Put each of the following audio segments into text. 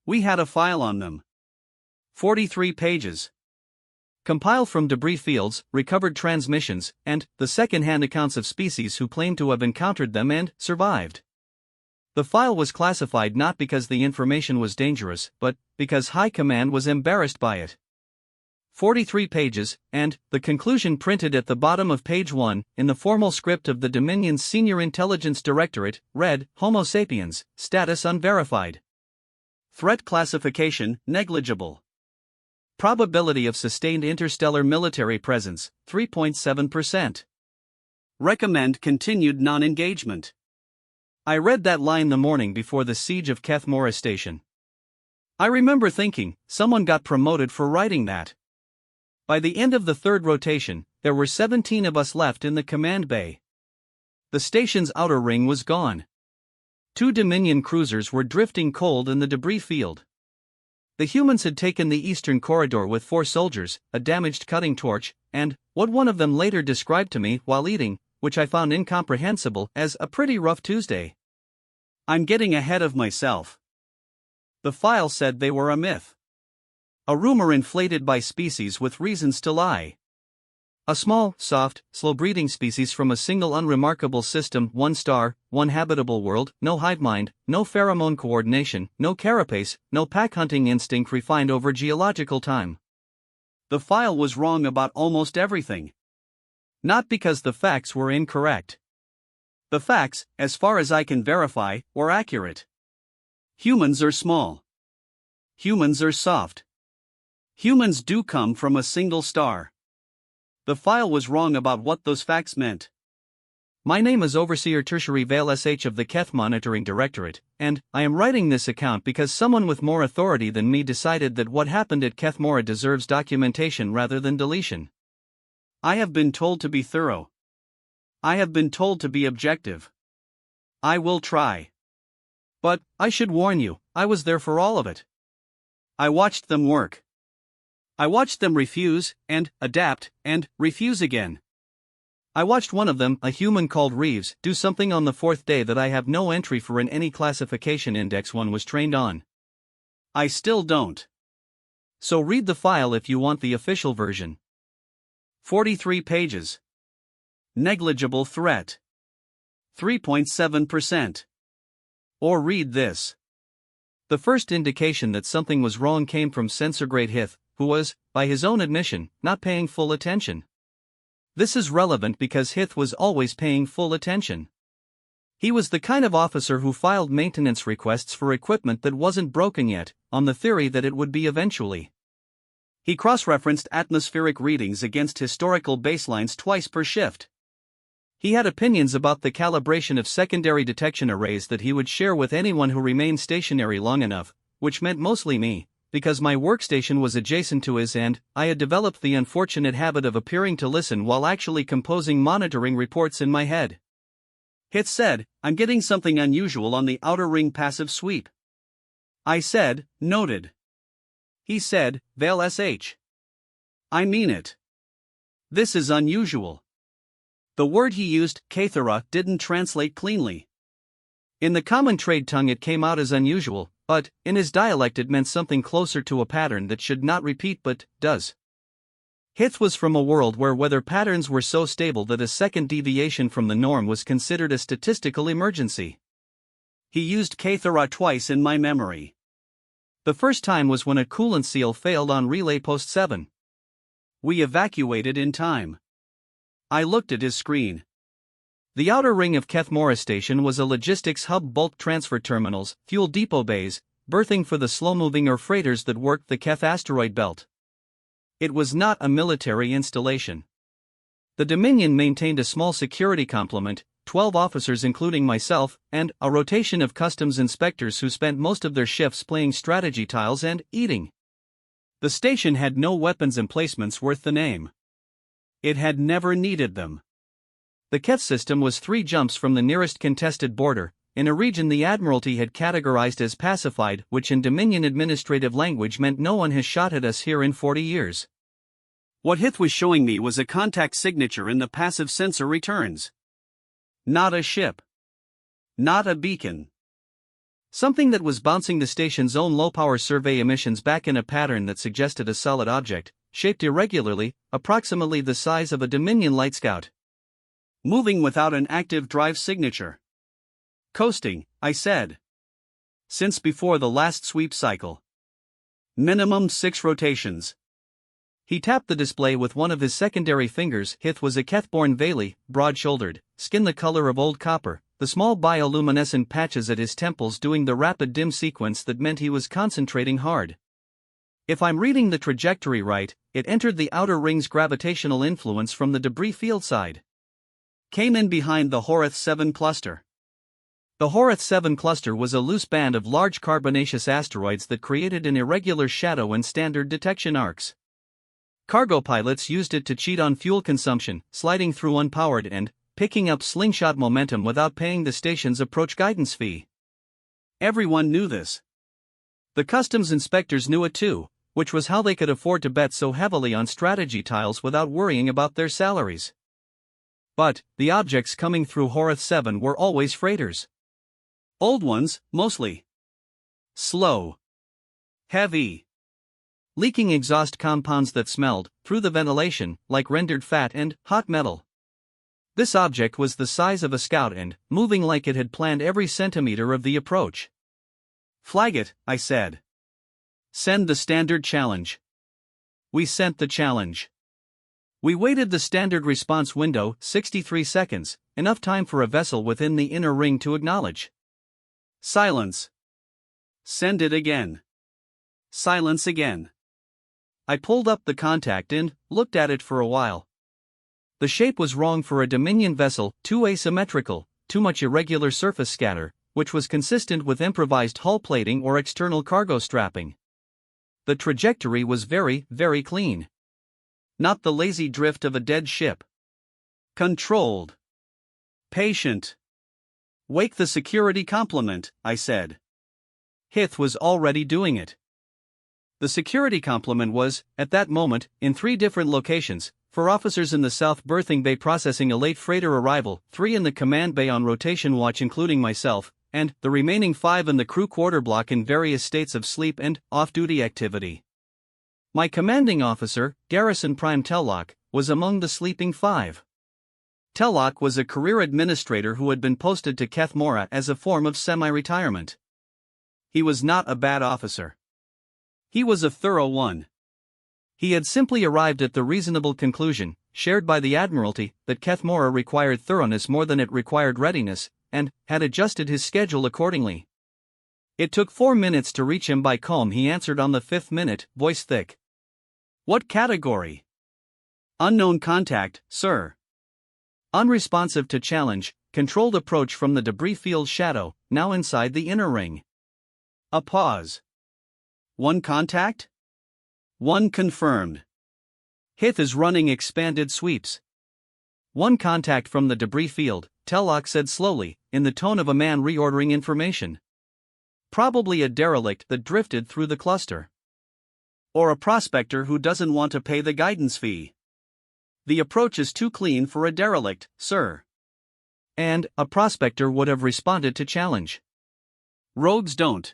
We had a file on them. 43 pages. Compiled from debris fields, recovered transmissions, and the second-hand accounts of species who claim to have encountered them and survived. The file was classified not because the information was dangerous, but because High Command was embarrassed by it. 43 pages, and the conclusion printed at the bottom of page 1, in the formal script of the Dominion's Senior Intelligence Directorate, read, Homo sapiens, status unverified. Threat classification, negligible. Probability of sustained interstellar military presence, 3.7%. Recommend continued non-engagement. I read that line the morning before the siege of Kethmora Station. I remember thinking, someone got promoted for writing that. By the end of the third rotation, there were 17 of us left in the command bay. The station's outer ring was gone. 2 Dominion cruisers were drifting cold in the debris field. The humans had taken the eastern corridor with 4 soldiers, a damaged cutting torch, and what one of them later described to me while eating, which I found incomprehensible, as a pretty rough Tuesday. I'm getting ahead of myself. The file said they were a myth. A rumor inflated by species with reasons to lie. A small, soft, slow-breeding species from a single unremarkable system, 1 star, 1 habitable world, no hive mind, no pheromone coordination, no carapace, no pack-hunting instinct refined over geological time. The file was wrong about almost everything. Not because the facts were incorrect. The facts, as far as I can verify, were accurate. Humans are small. Humans are soft. Humans do come from a single star. The file was wrong about what those facts meant. My name is Overseer Tertiary Vale SH of the Keth Monitoring Directorate, and I am writing this account because someone with more authority than me decided that what happened at Kethmora deserves documentation rather than deletion. I have been told to be thorough. I have been told to be objective. I will try. But, I should warn you, I was there for all of it. I watched them work. I watched them refuse, and adapt, and refuse again. I watched one of them, a human called Reeves, do something on the 4th day that I have no entry for in any classification index one was trained on. I still don't. So read the file if you want the official version. 43 pages. Negligible threat. 3.7%. Or read this. The first indication that something was wrong came from Sensor-Grade Hith, who was, by his own admission, not paying full attention. This is relevant because Hith was always paying full attention. He was the kind of officer who filed maintenance requests for equipment that wasn't broken yet, on the theory that it would be eventually. He cross-referenced atmospheric readings against historical baselines twice per shift. He had opinions about the calibration of secondary detection arrays that he would share with anyone who remained stationary long enough, which meant mostly me, because my workstation was adjacent to his and I had developed the unfortunate habit of appearing to listen while actually composing monitoring reports in my head. Hith said, I'm getting something unusual on the outer ring passive sweep. I said, noted. He said, Vale SH. I mean it. This is unusual. The word he used, Kathara, didn't translate cleanly. In the common trade tongue it came out as unusual, but, in his dialect it meant something closer to a pattern that should not repeat but, does. Hith was from a world where weather patterns were so stable that a second deviation from the norm was considered a statistical emergency. He used Kathara twice in my memory. The first time was when a coolant seal failed on relay post 7. We evacuated in time. I looked at his screen. The outer ring of Kethmora Station was a logistics hub, bulk transfer terminals, fuel depot bays, berthing for the slow-moving or freighters that worked the Keth asteroid belt. It was not a military installation. The Dominion maintained a small security complement, 12 officers including myself, and a rotation of customs inspectors who spent most of their shifts playing strategy tiles and eating. The station had no weapons emplacements worth the name. It had never needed them. The Keth system was 3 jumps from the nearest contested border, in a region the Admiralty had categorized as pacified, which in Dominion administrative language meant no one has shot at us here in 40 years. What Hith was showing me was a contact signature in the passive sensor returns. Not a ship. Not a beacon. Something that was bouncing the station's own low-power survey emissions back in a pattern that suggested a solid object, shaped irregularly, approximately the size of a Dominion Light Scout. Moving without an active drive signature. Coasting, I said. Since before the last sweep cycle. Minimum 6 rotations. He tapped the display with one of his secondary fingers. Hith was a Kethborn Valley, broad-shouldered, skin the color of old copper, the small bioluminescent patches at his temples doing the rapid dim sequence that meant he was concentrating hard. If I'm reading the trajectory right, it entered the outer ring's gravitational influence from the debris field side. Came in behind the Horath 7 cluster. The Horath 7 cluster was a loose band of large carbonaceous asteroids that created an irregular shadow and standard detection arcs. Cargo pilots used it to cheat on fuel consumption, sliding through unpowered and picking up slingshot momentum without paying the station's approach guidance fee. Everyone knew this. The customs inspectors knew it too, which was how they could afford to bet so heavily on strategy tiles without worrying about their salaries. But the objects coming through Horath 7 were always freighters. Old ones, mostly. Slow. Heavy. Leaking exhaust compounds that smelled, through the ventilation, like rendered fat and hot metal. This object was the size of a scout and moving like it had planned every centimeter of the approach. Flag it, I said. Send the standard challenge. We sent the challenge. We waited the standard response window, 63 seconds, enough time for a vessel within the inner ring to acknowledge. Silence. Send it again. Silence again. I pulled up the contact and looked at it for a while. The shape was wrong for a Dominion vessel, too asymmetrical, too much irregular surface scatter, which was consistent with improvised hull plating or external cargo strapping. The trajectory was very, very clean. Not the lazy drift of a dead ship. Controlled. Patient. Wake the security complement, I said. Hith was already doing it. The security complement was, at that moment, in 3 different locations, 4 officers in the South berthing bay processing a late freighter arrival, 3 in the command bay on rotation watch including myself, and the remaining 5 in the crew quarter block in various states of sleep and off-duty activity. My commanding officer, Garrison Prime Tellock, was among the sleeping 5. Tellock was a career administrator who had been posted to Kethmora as a form of semi-retirement. He was not a bad officer. He was a thorough one. He had simply arrived at the reasonable conclusion, shared by the Admiralty, that Kethmora required thoroughness more than it required readiness, and had adjusted his schedule accordingly. It took 4 minutes to reach him by comb. He answered on the 5th minute, voice thick. What category? Unknown contact, sir. Unresponsive to challenge, controlled approach from the debris field shadow, now inside the inner ring. A pause. 1 contact? 1 confirmed. Hith is running expanded sweeps. 1 contact from the debris field, Tellock said slowly, in the tone of a man reordering information. Probably a derelict that drifted through the cluster. Or a prospector who doesn't want to pay the guidance fee. The approach is too clean for a derelict, sir. And a prospector would have responded to challenge. Rogues don't.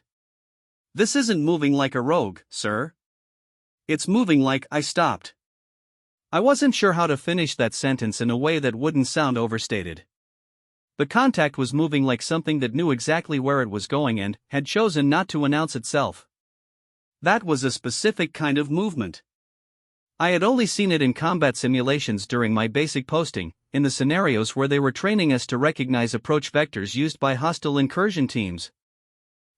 This isn't moving like a rogue, sir. It's moving like I stopped. I wasn't sure how to finish that sentence in a way that wouldn't sound overstated. The contact was moving like something that knew exactly where it was going and had chosen not to announce itself. That was a specific kind of movement. I had only seen it in combat simulations during my basic posting, in the scenarios where they were training us to recognize approach vectors used by hostile incursion teams.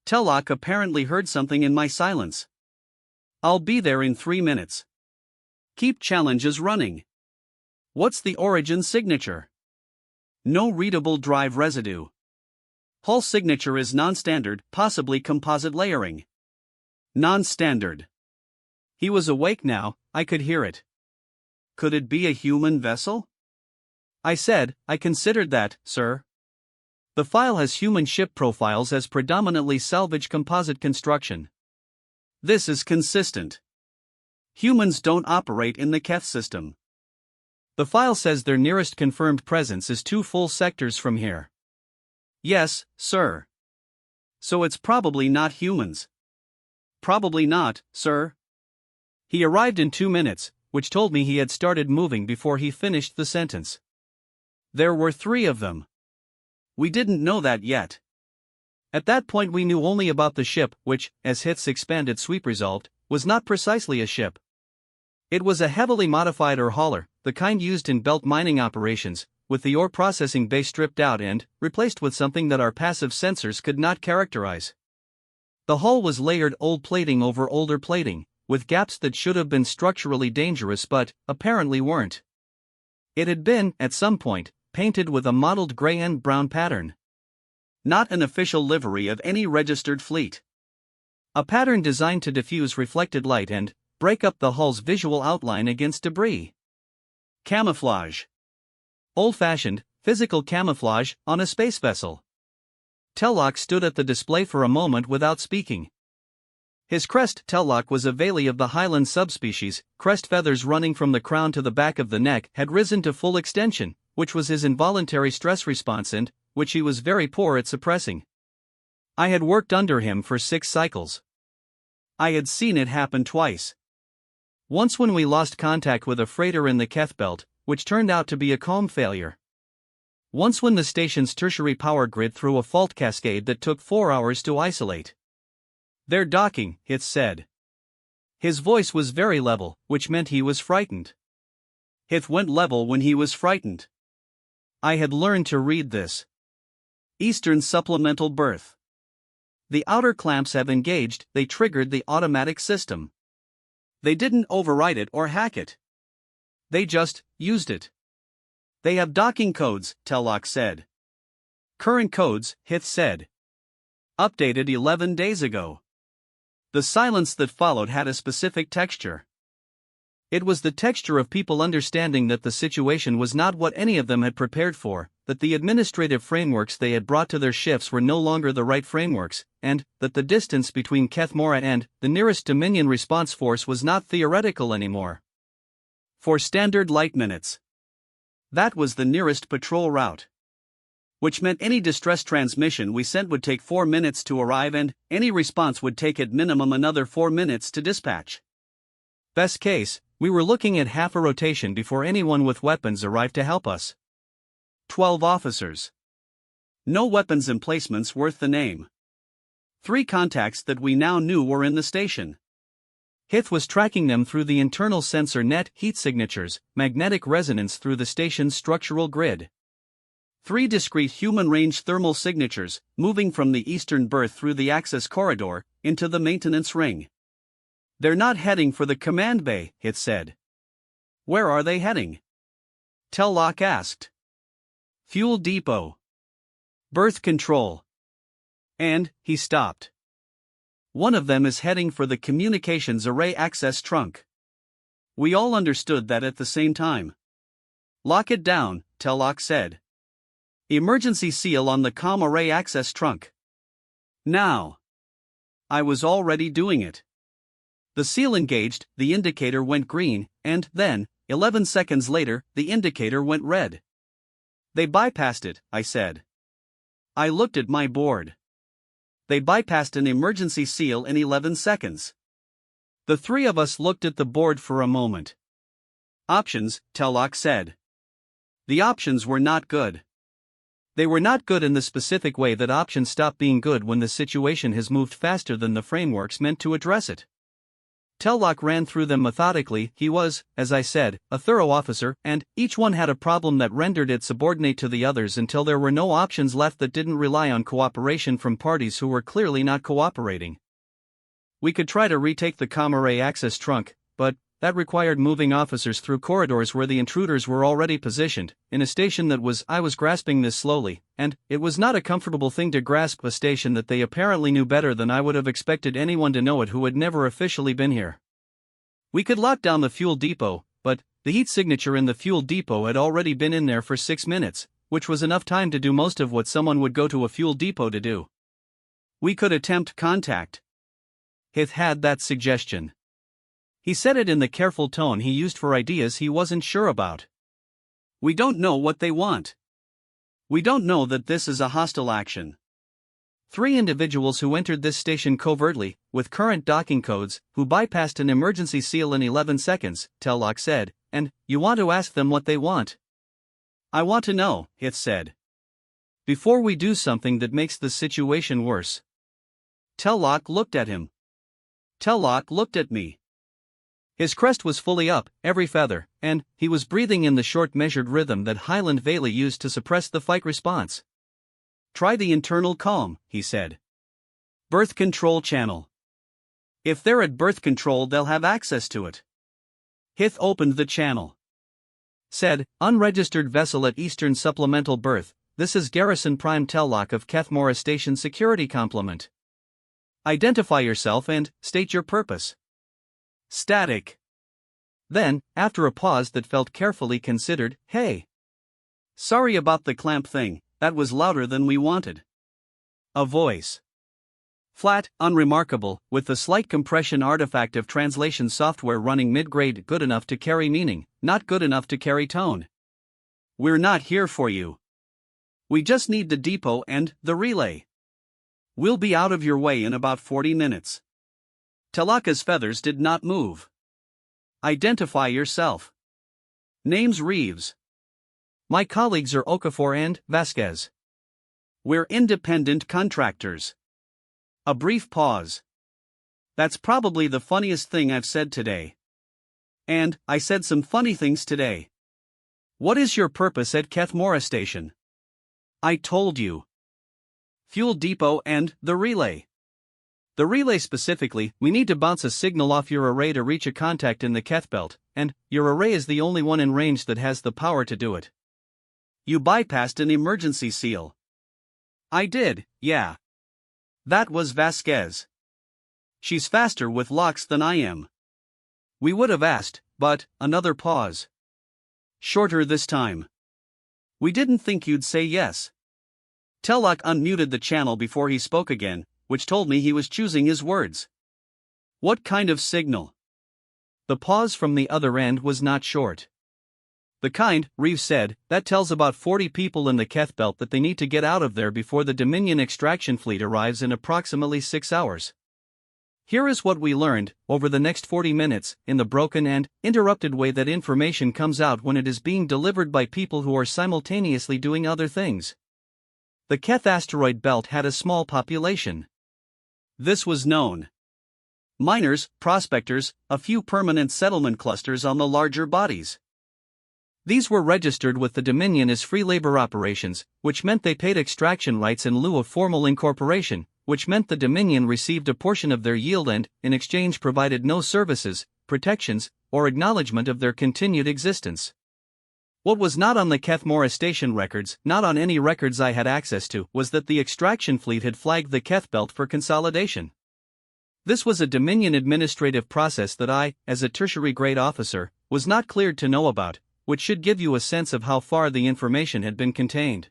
Tellock apparently heard something in my silence. I'll be there in 3 minutes. Keep challenges running. What's the origin signature? No readable drive residue. Hull signature is non-standard, possibly composite layering. Non-standard. He was awake now, I could hear it. Could it be a human vessel? I said, I considered that, sir. The file has human ship profiles as predominantly salvage composite construction. This is consistent. Humans don't operate in the Keth system. The file says their nearest confirmed presence is 2 full sectors from here. Yes, sir. So it's probably not humans. Probably not, sir. He arrived in 2 minutes, which told me he had started moving before he finished the sentence. There were 3 of them. We didn't know that yet. At that point we knew only about the ship, which, as Hith's expanded sweep resolved, was not precisely a ship. It was a heavily modified ore hauler, the kind used in belt mining operations, with the ore processing bay stripped out and replaced with something that our passive sensors could not characterize. The hull was layered old plating over older plating, with gaps that should have been structurally dangerous but apparently weren't. It had been, at some point, painted with a mottled gray and brown pattern. Not an official livery of any registered fleet. A pattern designed to diffuse reflected light and break up the hull's visual outline against debris. Camouflage. Old-fashioned, physical camouflage on a space vessel. Tellock stood at the display for a moment without speaking. His crest Tellock was a Valley of the Highland subspecies. Crest feathers running from the crown to the back of the neck had risen to full extension, which was his involuntary stress response and which he was very poor at suppressing. I had worked under him for 6 cycles. I had seen it happen twice. Once when we lost contact with a freighter in the Keth belt, which turned out to be a comb failure. Once when the station's tertiary power grid threw a fault cascade that took 4 hours to isolate. "They're docking," Hith said. His voice was very level, which meant he was frightened. Hith went level when he was frightened. I had learned to read this. Eastern supplemental berth. The outer clamps have engaged, they triggered the automatic system. They didn't override it or hack it. They just used it. They have docking codes, Tellock said. Current codes, Hith said. Updated 11 days ago. The silence that followed had a specific texture. It was the texture of people understanding that the situation was not what any of them had prepared for, that the administrative frameworks they had brought to their shifts were no longer the right frameworks, and that the distance between Keth Mora and the nearest Dominion response force was not theoretical anymore. 4 standard light minutes. That was the nearest patrol route. Which meant any distress transmission we sent would take 4 minutes to arrive and any response would take at minimum another 4 minutes to dispatch. Best case, we were looking at half a rotation before anyone with weapons arrived to help us. 12 officers. No weapons emplacements worth the name. 3 contacts that we now knew were in the station. Hith was tracking them through the internal sensor net, heat signatures, magnetic resonance through the station's structural grid. 3 discrete human-range thermal signatures, moving from the eastern berth through the access corridor, into the maintenance ring. They're not heading for the command bay, Hith said. Where are they heading? Tellock asked. Fuel depot. Berth control. And, he stopped. One of them is heading for the communications array access trunk. We all understood that at the same time. Lock it down, Tellock said. Emergency seal on the comm array access trunk. Now. I was already doing it. The seal engaged, the indicator went green, and then, 11 seconds later, the indicator went red. They bypassed it, I said. I looked at my board. They bypassed an emergency seal in 11 seconds. The 3 of us looked at the board for a moment. Options, Tellock said. The options were not good. They were not good in the specific way that options stop being good when the situation has moved faster than the frameworks meant to address it. Tellock ran through them methodically. He was, as I said, a thorough officer, and each one had a problem that rendered it subordinate to the others until there were no options left that didn't rely on cooperation from parties who were clearly not cooperating. We could try to retake the comm array access trunk, but that required moving officers through corridors where the intruders were already positioned, in a station that was. I was grasping this slowly, and it was not a comfortable thing to grasp a station that they apparently knew better than I would have expected anyone to know it who had never officially been here. We could lock down the fuel depot, but the heat signature in the fuel depot had already been in there for 6 minutes, which was enough time to do most of what someone would go to a fuel depot to do. We could attempt contact. Hith had that suggestion. He said it in the careful tone he used for ideas he wasn't sure about. We don't know what they want. We don't know that this is a hostile action. 3 individuals who entered this station covertly, with current docking codes, who bypassed an emergency seal in 11 seconds, Tellock said, and you want to ask them what they want. I want to know, Hith said. Before we do something that makes the situation worse. Tellock looked at him. Tellock looked at me. His crest was fully up, every feather, and he was breathing in the short measured rhythm that Highland Valley used to suppress the fight response. Try the internal calm, he said. Birth control channel. If they're at birth control, they'll have access to it. Hith opened the channel. Said, unregistered vessel at Eastern Supplemental Berth, this is Garrison Prime Tellock of Kethmora Station Security Complement. Identify yourself and state your purpose. Static. Then, after a pause that felt carefully considered, hey. Sorry about the clamp thing, that was louder than we wanted. A voice. Flat, unremarkable, with the slight compression artifact of translation software running mid-grade, good enough to carry meaning, not good enough to carry tone. We're not here for you. We just need the depot and the relay. We'll be out of your way in about 40 minutes. Telaka's feathers did not move. Identify yourself. Name's Reeves. My colleagues are Okafor and Vasquez. We're independent contractors. A brief pause. That's probably the funniest thing I've said today. And I said some funny things today. What is your purpose at Kethmora Station? I told you. Fuel depot and the relay. The relay specifically, we need to bounce a signal off your array to reach a contact in the Keth belt, and your array is the only one in range that has the power to do it. You bypassed an emergency seal. I did, yeah. That was Vasquez. She's faster with locks than I am. We would have asked, but, another pause. Shorter this time. We didn't think you'd say yes. Tellock unmuted the channel before he spoke again, which told me he was choosing his words. What kind of signal? The pause from the other end was not short. The kind, Reeves said, that tells about 40 people in the Keth belt that they need to get out of there before the Dominion extraction fleet arrives in approximately 6 hours. Here is what we learned, over the next 40 minutes, in the broken and interrupted way that information comes out when it is being delivered by people who are simultaneously doing other things. The Keth asteroid belt had a small population. This was known. Miners, prospectors, a few permanent settlement clusters on the larger bodies. These were registered with the Dominion as free labor operations, which meant they paid extraction rights in lieu of formal incorporation, which meant the Dominion received a portion of their yield and, in exchange, provided no services, protections, or acknowledgement of their continued existence. What was not on the Kethmora station records, not on any records I had access to, was that the extraction fleet had flagged the Keth belt for consolidation. This was a Dominion administrative process that I, as a tertiary grade officer, was not cleared to know about, which should give you a sense of how far the information had been contained.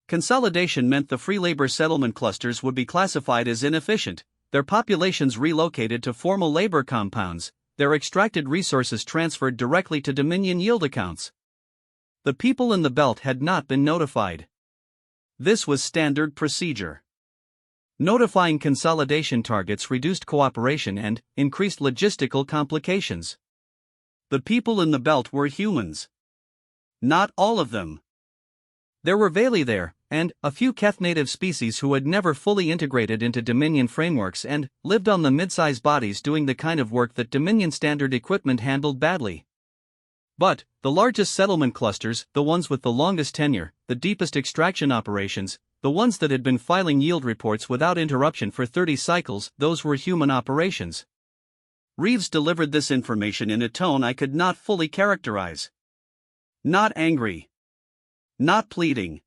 Consolidation meant the free labor settlement clusters would be classified as inefficient, their populations relocated to formal labor compounds, their extracted resources transferred directly to Dominion yield accounts. The people in the belt had not been notified. This was standard procedure. Notifying consolidation targets reduced cooperation and increased logistical complications. The people in the belt were humans. Not all of them. There were Valley there, and a few Keth native species who had never fully integrated into Dominion frameworks and lived on the mid-size bodies doing the kind of work that Dominion standard equipment handled badly. But, the largest settlement clusters, the ones with the longest tenure, the deepest extraction operations, the ones that had been filing yield reports without interruption for 30 cycles, those were human operations. Reeves delivered this information in a tone I could not fully characterize. Not angry. Not pleading.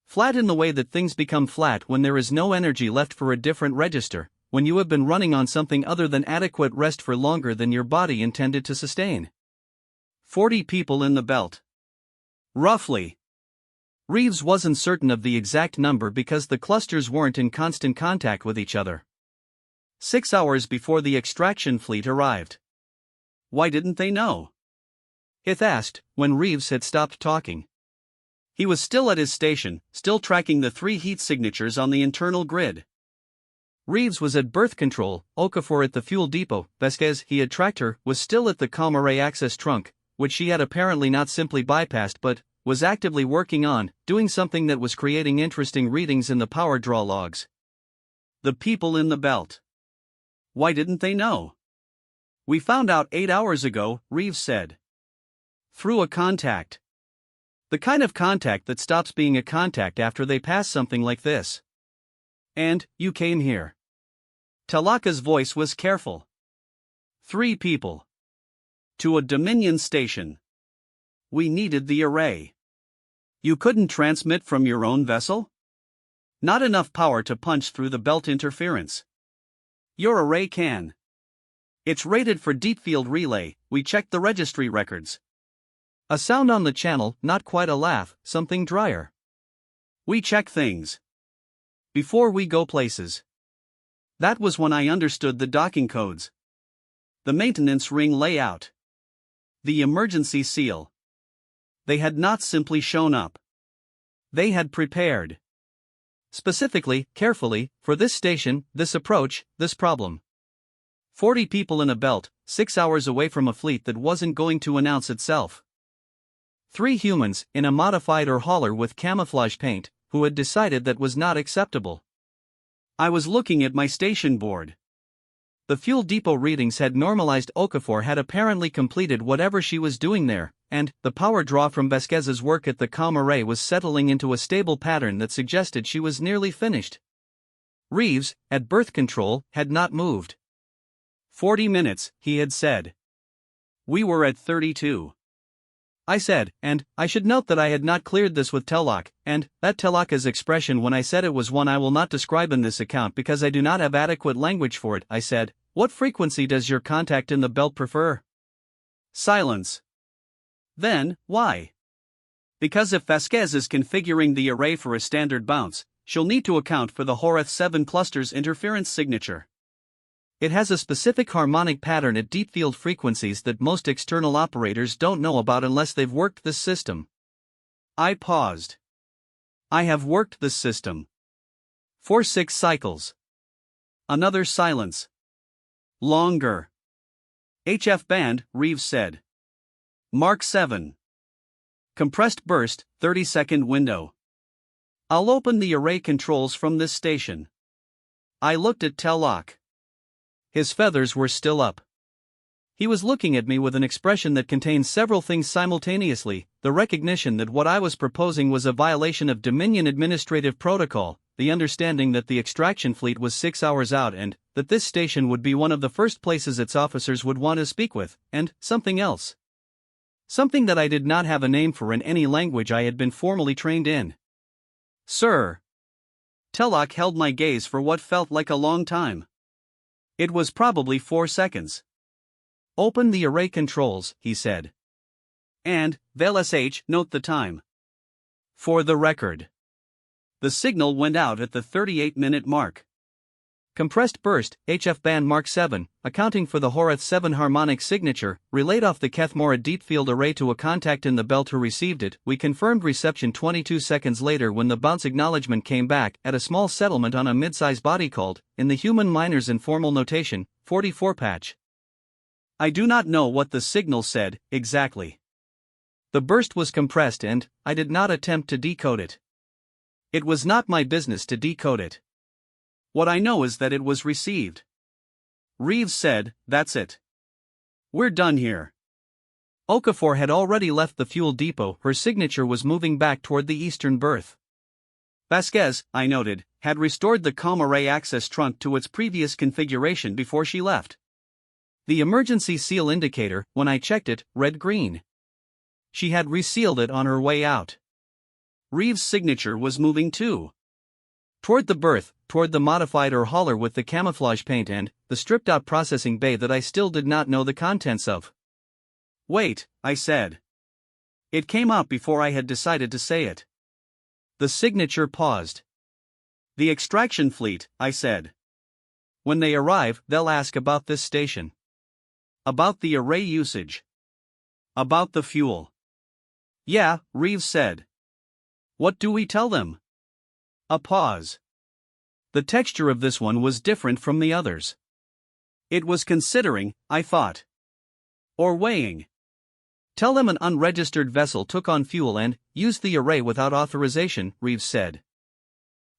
Flat in the way that things become flat when there is no energy left for a different register, when you have been running on something other than adequate rest for longer than your body intended to sustain. 40 people in the belt. Roughly. Reeves wasn't certain of the exact number because the clusters weren't in constant contact with each other. 6 hours before the extraction fleet arrived. Why didn't they know? Hith asked, when Reeves had stopped talking. He was still at his station, still tracking the 3 heat signatures on the internal grid. Reeves was at birth control, Okafor at the fuel depot. Vasquez, he had tracked her, was still at the comm array access trunk, which she had apparently not simply bypassed but was actively working on, doing something that was creating interesting readings in the power draw logs. The people in the belt. Why didn't they know? We found out 8 hours ago, Reeves said. Through a contact. The kind of contact that stops being a contact after they pass something like this. And, you came here. Talaka's voice was careful. 3 people. To a Dominion station. We needed the array. You couldn't transmit from your own vessel? Not enough power to punch through the belt interference. Your array can. It's rated for deep field relay, we checked the registry records. A sound on the channel, not quite a laugh, something drier. We check things. Before we go places. That was when I understood the docking codes. The maintenance ring layout. The emergency seal. They had not simply shown up. They had prepared. Specifically, carefully, for this station, this approach, this problem. 40 people in a belt, 6 hours away from a fleet that wasn't going to announce itself. 3 humans, in a modified or hauler with camouflage paint, who had decided that was not acceptable. I was looking at my station board. The fuel depot readings had normalized. Okafor had apparently completed whatever she was doing there, and the power draw from Vasquez's work at the comm array was settling into a stable pattern that suggested she was nearly finished. Reeves, at birth control, had not moved. 40 minutes, he had said. We were at 32. I said, and I should note that I had not cleared this with Telak, and that Telaka's expression when I said it was one I will not describe in this account because I do not have adequate language for it. I said, what frequency does your contact in the belt prefer? Silence. Then, why? Because if Vasquez is configuring the array for a standard bounce, she'll need to account for the Horeth 7 cluster's interference signature. It has a specific harmonic pattern at deep field frequencies that most external operators don't know about unless they've worked this system. I paused. I have worked this system. For 6 cycles. Another silence. Longer. HF band, Reeves said. Mark 7. Compressed burst, 30-second window. I'll open the array controls from this station. I looked at Telak. His feathers were still up. He was looking at me with an expression that contained several things simultaneously: the recognition that what I was proposing was a violation of Dominion administrative protocol, the understanding that the extraction fleet was 6 hours out and that this station would be one of the first places its officers would want to speak with, and something else. Something that I did not have a name for in any language I had been formally trained in. Sir. Telak held my gaze for what felt like a long time. It was probably 4 seconds. Open the array controls, he said. And, VLSH, note the time. For the record. The signal went out at the 38-minute mark. Compressed burst, HF band Mark 7, accounting for the Horeth 7 harmonic signature, relayed off the Kethmora deep field array to a contact in the belt who received it. We confirmed reception 22 seconds later when the bounce acknowledgement came back at a small settlement on a mid-size body called, in the human miner's informal notation, 44 patch. I do not know what the signal said, exactly. The burst was compressed and I did not attempt to decode it. It was not my business to decode it. What I know is that it was received. Reeves said, that's it. We're done here. Okafor had already left the fuel depot. Her signature was moving back toward the eastern berth. Vasquez, I noted, had restored the comm array access trunk to its previous configuration before she left. The emergency seal indicator, when I checked it, read green. She had resealed it on her way out. Reeves' signature was moving too. Toward the berth, toward the modified or hauler with the camouflage paint and the stripped-out processing bay that I still did not know the contents of. Wait, I said. It came out before I had decided to say it. The signature paused. The extraction fleet, I said. When they arrive, they'll ask about this station. About the array usage. About the fuel. Yeah, Reeves said. What do we tell them? A pause. The texture of this one was different from the others. It was considering, I thought. Or weighing. Tell them an unregistered vessel took on fuel and used the array without authorization, Reeves said.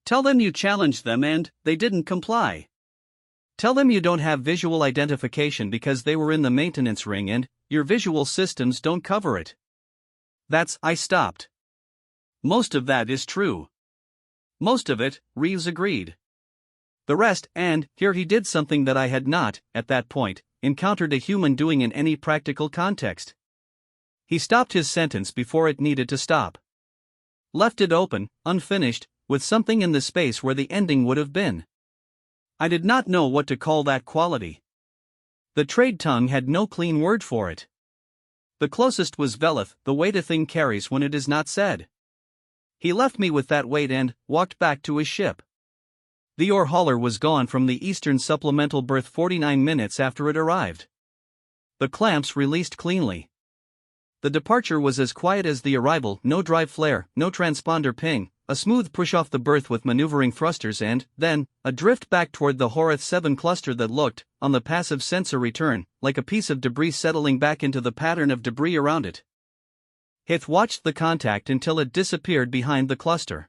Tell them you challenged them and they didn't comply. Tell them you don't have visual identification because they were in the maintenance ring and your visual systems don't cover it. I stopped. Most of that is true. Most of it, Reeves agreed. The rest, and here he did something that I had not, at that point, encountered a human doing in any practical context. He stopped his sentence before it needed to stop. Left it open, unfinished, with something in the space where the ending would have been. I did not know what to call that quality. The trade tongue had no clean word for it. The closest was velith, the weight a thing carries when it is not said. He left me with that weight and walked back to his ship. The ore hauler was gone from the Eastern Supplemental berth 49 minutes after it arrived. The clamps released cleanly. The departure was as quiet as the arrival, no drive flare, no transponder ping, a smooth push off the berth with maneuvering thrusters and, then, a drift back toward the Horath 7 cluster that looked, on the passive sensor return, like a piece of debris settling back into the pattern of debris around it. Hith watched the contact until it disappeared behind the cluster.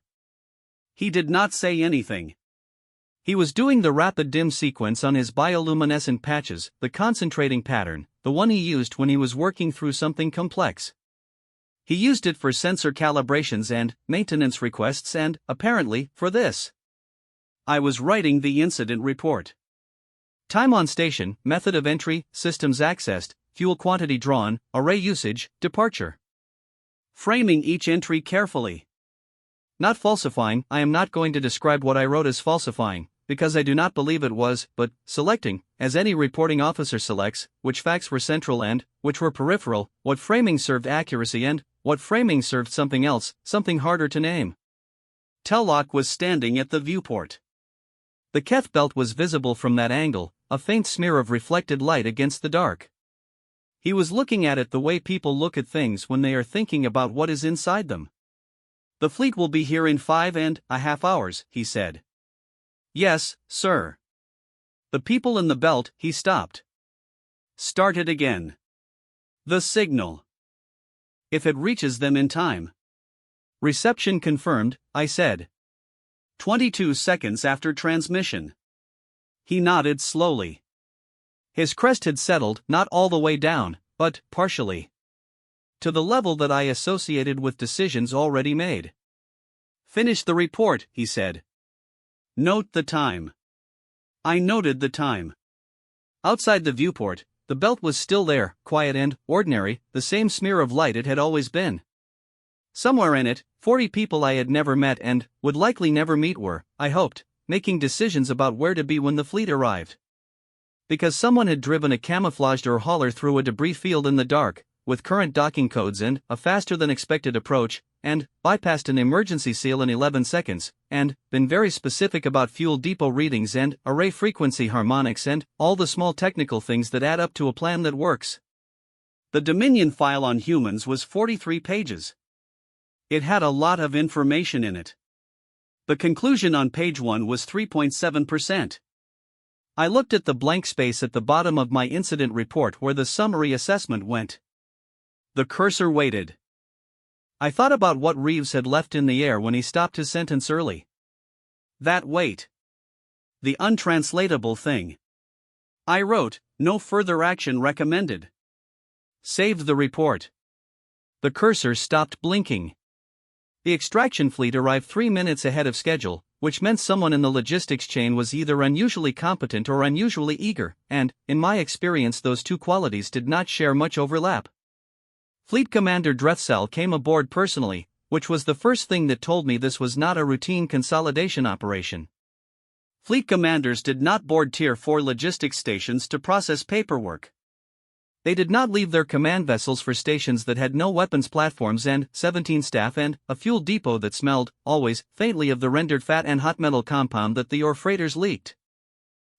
He did not say anything. He was doing the rapid dim sequence on his bioluminescent patches, the concentrating pattern, the one he used when he was working through something complex. He used it for sensor calibrations and maintenance requests and, apparently, for this. I was writing the incident report. Time on station, method of entry, systems accessed, fuel quantity drawn, array usage, departure. Framing each entry carefully. Not falsifying, I am not going to describe what I wrote as falsifying, because I do not believe it was, but selecting, as any reporting officer selects, which facts were central and which were peripheral, what framing served accuracy and what framing served something else, something harder to name. Tellock was standing at the viewport. The Keth belt was visible from that angle, a faint smear of reflected light against the dark. He was looking at it the way people look at things when they are thinking about what is inside them. The fleet will be here in 5.5 hours, he said. Yes, sir. The people in the belt, he stopped. Started again. The signal. If it reaches them in time. Reception confirmed, I said. 22 seconds after transmission. He nodded slowly. His crest had settled, not all the way down, but partially. To the level that I associated with decisions already made. Finish the report, he said. Note the time. I noted the time. Outside the viewport, the belt was still there, quiet and ordinary, the same smear of light it had always been. Somewhere in it, 40 people I had never met and would likely never meet were, I hoped, making decisions about where to be when the fleet arrived. Because someone had driven a camouflaged ore hauler through a debris field in the dark, with current docking codes and a faster-than-expected approach, and bypassed an emergency seal in 11 seconds, and been very specific about fuel depot readings and array frequency harmonics and all the small technical things that add up to a plan that works. The Dominion file on humans was 43 pages. It had a lot of information in it. The conclusion on page 1 was 3.7%. I looked at the blank space at the bottom of my incident report where the summary assessment went. The cursor waited. I thought about what Reeves had left in the air when he stopped his sentence early. That wait. The untranslatable thing. I wrote, no further action recommended. Saved the report. The cursor stopped blinking. The extraction fleet arrived 3 minutes ahead of schedule, which meant someone in the logistics chain was either unusually competent or unusually eager, and, in my experience, those two qualities did not share much overlap. Fleet Commander Drethsel came aboard personally, which was the first thing that told me this was not a routine consolidation operation. Fleet commanders did not board Tier 4 logistics stations to process paperwork. They did not leave their command vessels for stations that had no weapons platforms and 17 staff and a fuel depot that smelled, always, faintly of the rendered fat and hot metal compound that the ore freighters leaked.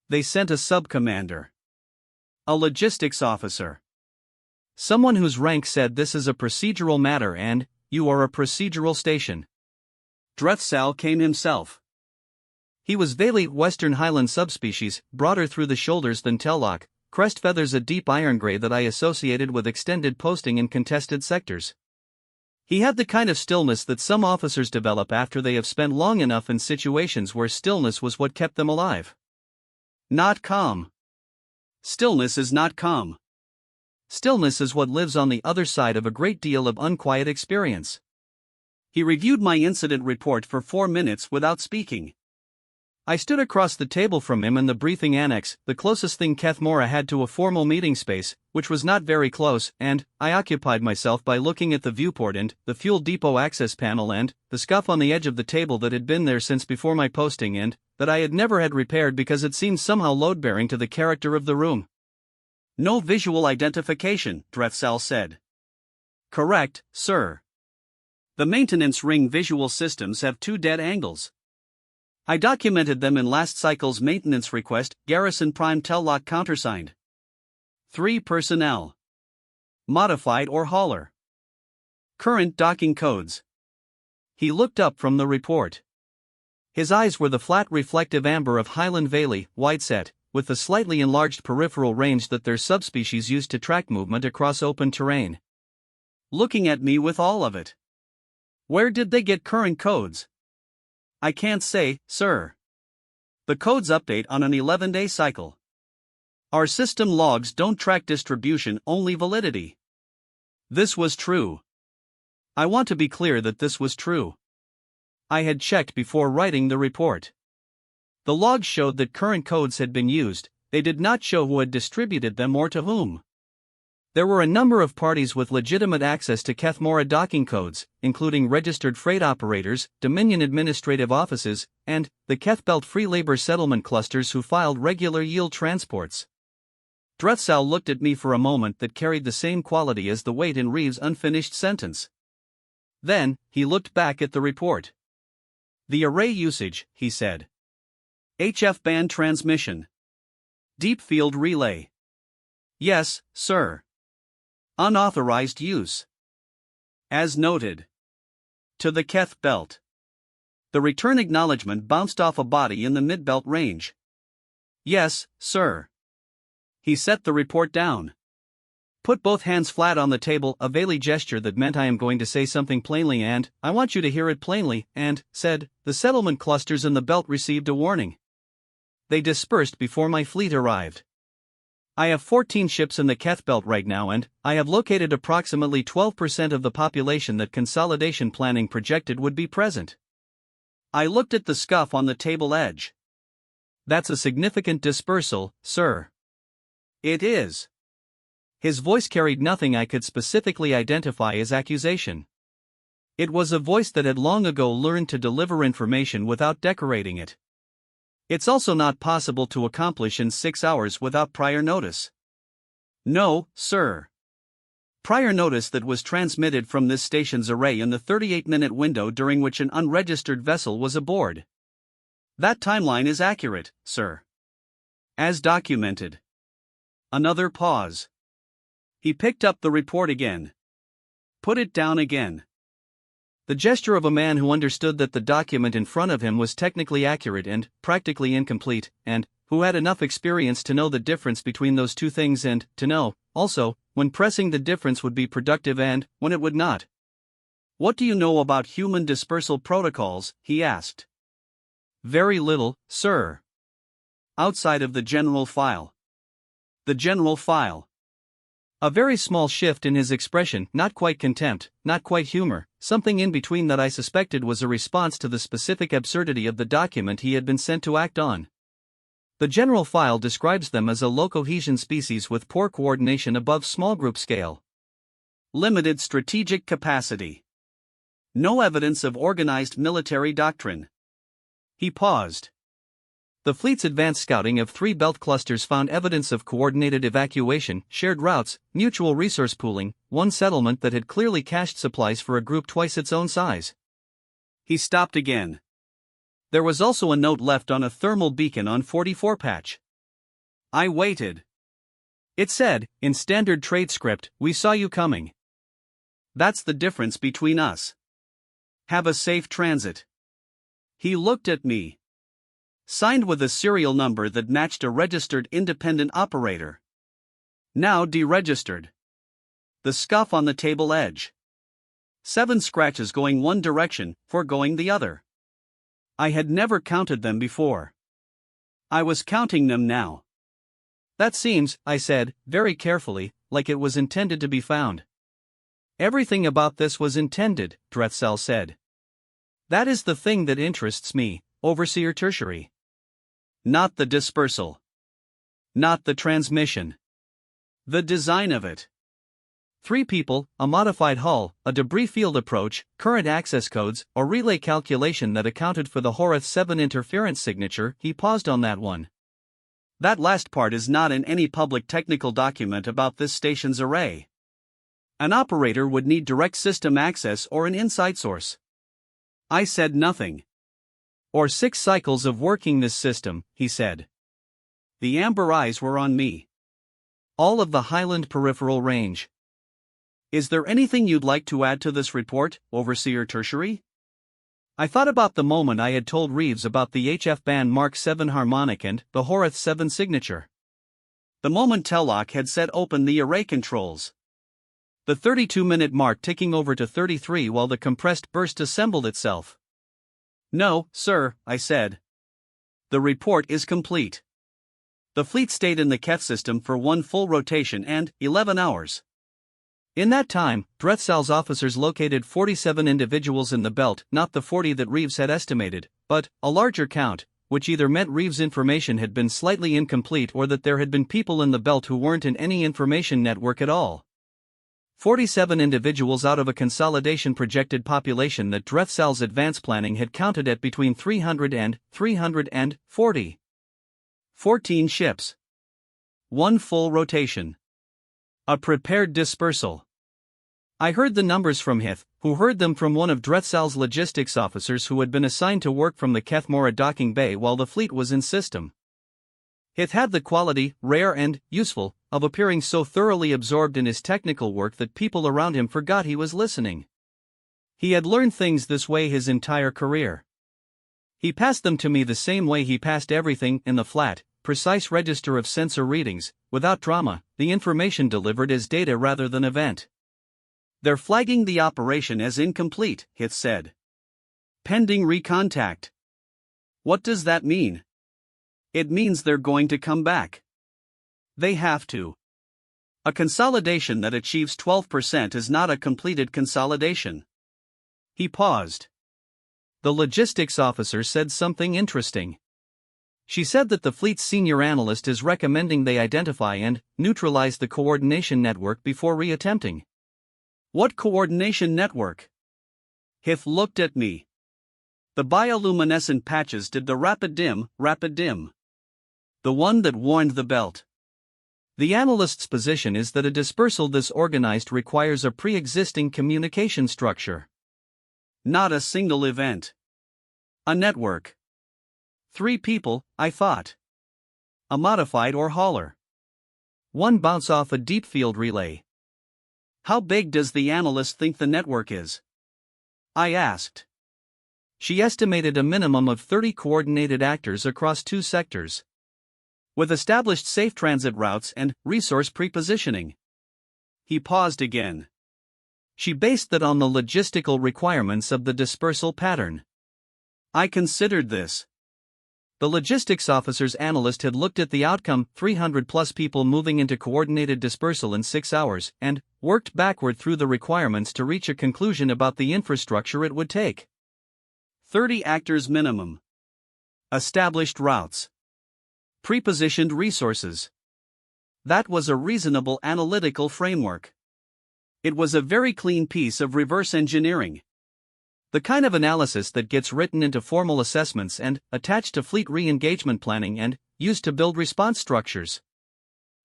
They sent a sub-commander. A logistics officer. Someone whose rank said this is a procedural matter and, you are a procedural station. Drethsal came himself. He was Veli Western Highland subspecies, broader through the shoulders than Tellock, crest feathers a deep iron gray that I associated with extended posting in contested sectors. He had the kind of stillness that some officers develop after they have spent long enough in situations where stillness was what kept them alive. Not calm. Stillness is not calm. Stillness is what lives on the other side of a great deal of unquiet experience. He reviewed my incident report for 4 minutes without speaking. I stood across the table from him in the briefing annex, the closest thing Kethmora had to a formal meeting space, which was not very close, and I occupied myself by looking at the viewport and the fuel depot access panel and the scuff on the edge of the table that had been there since before my posting and that I had never had repaired because it seemed somehow load-bearing to the character of the room. No visual identification, Drethsal said. Correct, sir. The maintenance ring visual systems have 2 dead angles. I documented them in last cycle's maintenance request, Garrison Prime Tellock countersigned. 3 personnel. Modified or hauler. Current docking codes. He looked up from the report. His eyes were the flat reflective amber of Highland Valley, wide-set, with the slightly enlarged peripheral range that their subspecies used to track movement across open terrain. Looking at me with all of it. Where did they get current codes? I can't say, sir. The codes update on an 11-day cycle. Our system logs don't track distribution, only validity. This was true. I want to be clear that this was true. I had checked before writing the report. The logs showed that current codes had been used, they did not show who had distributed them or to whom. There were a number of parties with legitimate access to Kethmora docking codes, including registered freight operators, Dominion administrative offices, and the Kethbelt free labor settlement clusters who filed regular yield transports. Drethsal looked at me for a moment that carried the same quality as the wait in Reeves' unfinished sentence. Then, he looked back at the report. The array usage, he said. HF band transmission. Deep field relay. Yes, sir. Unauthorized use. As noted. To the Keth belt. The return acknowledgement bounced off a body in the mid-belt range. Yes, sir. He set the report down. Put both hands flat on the table, a Valley gesture that meant I am going to say something plainly and I want you to hear it plainly, and said, the settlement clusters in the belt received a warning. They dispersed before my fleet arrived. I have 14 ships in the Keth belt right now and I have located approximately 12% of the population that consolidation planning projected would be present. I looked at the scuff on the table edge. That's a significant dispersal, sir. It is. His voice carried nothing I could specifically identify as accusation. It was a voice that had long ago learned to deliver information without decorating it. It's also not possible to accomplish in 6 hours without prior notice. No, sir. Prior notice that was transmitted from this station's array in the 38-minute window during which an unregistered vessel was aboard. That timeline is accurate, sir. As documented. Another pause. He picked up the report again. Put it down again. The gesture of a man who understood that the document in front of him was technically accurate and practically incomplete, and who had enough experience to know the difference between those two things and to know, also, when pressing the difference would be productive and when it would not. What do you know about human dispersal protocols? He asked. Very little, sir. Outside of the general file. The general file. A very small shift in his expression, not quite contempt, not quite humor, something in between that I suspected was a response to the specific absurdity of the document he had been sent to act on. The general file describes them as a low cohesion species with poor coordination above small group scale. Limited strategic capacity. No evidence of organized military doctrine. He paused. The fleet's advanced scouting of 3 belt clusters found evidence of coordinated evacuation, shared routes, mutual resource pooling, one settlement that had clearly cached supplies for a group twice its own size. He stopped again. There was also a note left on a thermal beacon on 44 patch. I waited. It said, in standard trade script, "We saw you coming." That's the difference between us. Have a safe transit. He looked at me. Signed with a serial number that matched a registered independent operator. Now deregistered. The scuff on the table edge. 7 scratches going one direction, 4 going the other. I had never counted them before. I was counting them now. That seems, I said, very carefully, like it was intended to be found. Everything about this was intended, Drethsel said. That is the thing that interests me, Overseer Tertiary. Not the dispersal. Not the transmission. The design of it. 3 people, a modified hull, a debris field approach, current access codes, or relay calculation that accounted for the Horath 7 interference signature. He paused on that one. That last part is not in any public technical document about this station's array. An operator would need direct system access or an inside source. I said nothing. Or 6 cycles of working this system, he said. The amber eyes were on me. All of the Highland peripheral range. Is there anything you'd like to add to this report, Overseer Tertiary? I thought about the moment I had told Reeves about the HF band Mark 7 harmonic and the Horath 7 signature. The moment Tellock had set open the array controls. The 32-minute mark ticking over to 33 while the compressed burst assembled itself. No, sir, I said. The report is complete. The fleet stayed in the Keth system for 1 full rotation and 11 hours. In that time, Drethsal's officers located 47 individuals in the belt, not the 40 that Reeves had estimated, but a larger count, which either meant Reeves' information had been slightly incomplete or that there had been people in the belt who weren't in any information network at all. 47 individuals out of a consolidation projected population that Drethsal's advance planning had counted at between 300 and 340. 14 ships. 1 full rotation. A prepared dispersal. I heard the numbers from Hith, who heard them from one of Drethsal's logistics officers who had been assigned to work from the Kethmora docking bay while the fleet was in system. Hith had the quality, rare and useful, of appearing so thoroughly absorbed in his technical work that people around him forgot he was listening. He had learned things this way his entire career. He passed them to me the same way he passed everything in the flat, precise register of sensor readings, without drama, the information delivered as data rather than event. They're flagging the operation as incomplete, Hith said. Pending recontact. What does that mean? It means they're going to come back. They have to. A consolidation that achieves 12% is not a completed consolidation. He paused. The logistics officer said something interesting. She said that the fleet's senior analyst is recommending they identify and neutralize the coordination network before re-attempting. What coordination network? Hith looked at me. The bioluminescent patches did the rapid dim. The one that warned the belt. The analyst's position is that a dispersal this organized requires a pre-existing communication structure. Not a single event. A network. 3 people, I thought. A modified or hauler. 1 bounce off a deep field relay. How big does the analyst think the network is? I asked. She estimated a minimum of 30 coordinated actors across 2 sectors. With established safe transit routes and resource prepositioning. He paused again. She based that on the logistical requirements of the dispersal pattern. I considered this. The logistics officer's analyst had looked at the outcome, 300 plus people moving into coordinated dispersal in 6 hours, and worked backward through the requirements to reach a conclusion about the infrastructure it would take. 30 actors minimum. Established routes. Prepositioned resources. That was a reasonable analytical framework. It was a very clean piece of reverse engineering. The kind of analysis that gets written into formal assessments and attached to fleet re-engagement planning and used to build response structures.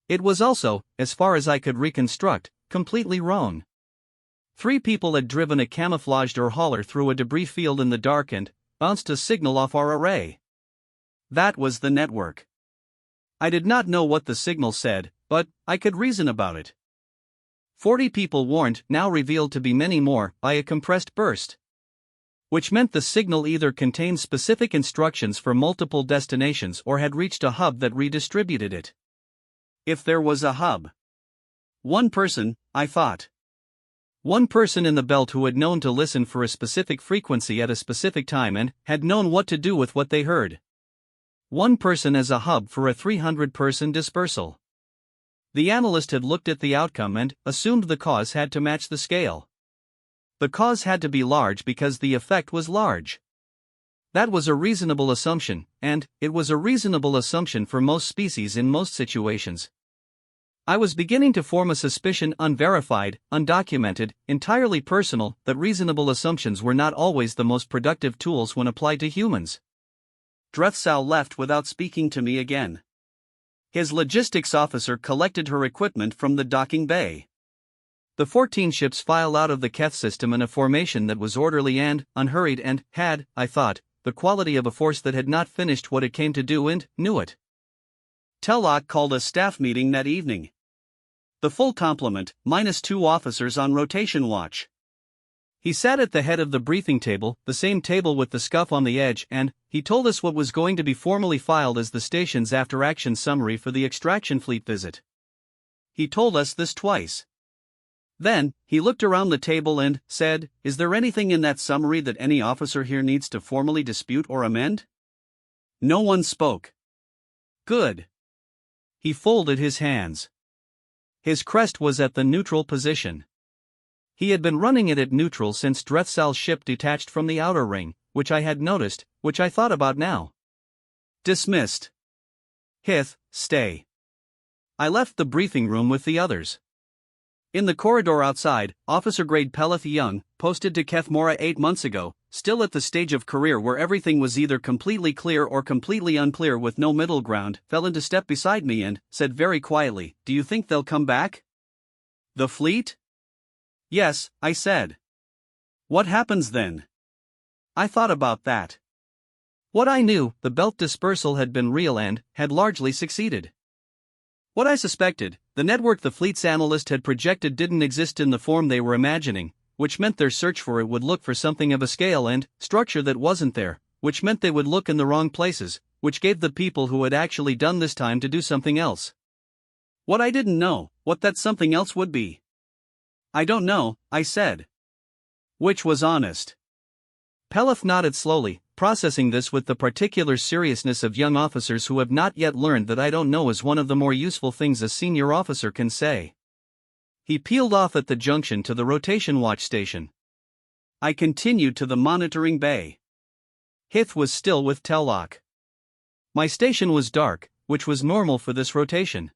It was also, as far as I could reconstruct, completely wrong. 3 people had driven a camouflaged or hauler through a debris field in the dark and bounced a signal off our array. That was the network. I did not know what the signal said, but I could reason about it. 40 people warned, now revealed to be many more, by a compressed burst. which meant the signal either contained specific instructions for multiple destinations or had reached a hub that redistributed it. If there was a hub. One person, I thought. One person in the belt who had known to listen for a specific frequency at a specific time and had known what to do with what they heard. One person as a hub for a 300-person dispersal. The analyst had looked at the outcome and assumed the cause had to match the scale. The cause had to be large because the effect was large. That was a reasonable assumption, and it was a reasonable assumption for most species in most situations. I was beginning to form a suspicion, unverified, undocumented, entirely personal, that reasonable assumptions were not always the most productive tools when applied to humans. Drethsal left without speaking to me again. His logistics officer collected her equipment from the docking bay. The 14 ships filed out of the Keth system in a formation that was orderly and unhurried and had, I thought, the quality of a force that had not finished what it came to do and knew it. Tellock called a staff meeting that evening. The full complement, minus 2 officers on rotation watch. He sat at the head of the briefing table, the same table with the scuff on the edge, and he told us what was going to be formally filed as the station's after-action summary for the extraction fleet visit. He told us this twice. Then, he looked around the table and said, "Is there anything in that summary that any officer here needs to formally dispute or amend?" No one spoke. Good. He folded his hands. His crest was at the neutral position. He had been running it at neutral since Drethsal's ship detached from the outer ring, which I had noticed, which I thought about now. Dismissed. Hith, stay. I left the briefing room with the others. In the corridor outside, Officer-grade Peleth Young, posted to Kethmora 8 months ago, still at the stage of career where everything was either completely clear or completely unclear with no middle ground, fell into step beside me and said very quietly, "Do you think they'll come back?" The fleet? Yes, I said. What happens then? I thought about that. What I knew, the belt dispersal had been real and had largely succeeded. What I suspected, the network the fleet's analyst had projected didn't exist in the form they were imagining, which meant their search for it would look for something of a scale and structure that wasn't there, which meant they would look in the wrong places, which gave the people who had actually done this time to do something else. What I didn't know, what that something else would be. I don't know, I said. Which was honest. Peleth nodded slowly, processing this with the particular seriousness of young officers who have not yet learned that "I don't know" is one of the more useful things a senior officer can say. He peeled off at the junction to the rotation watch station. I continued to the monitoring bay. Hith was still with Tellock. My station was dark, which was normal for this rotation.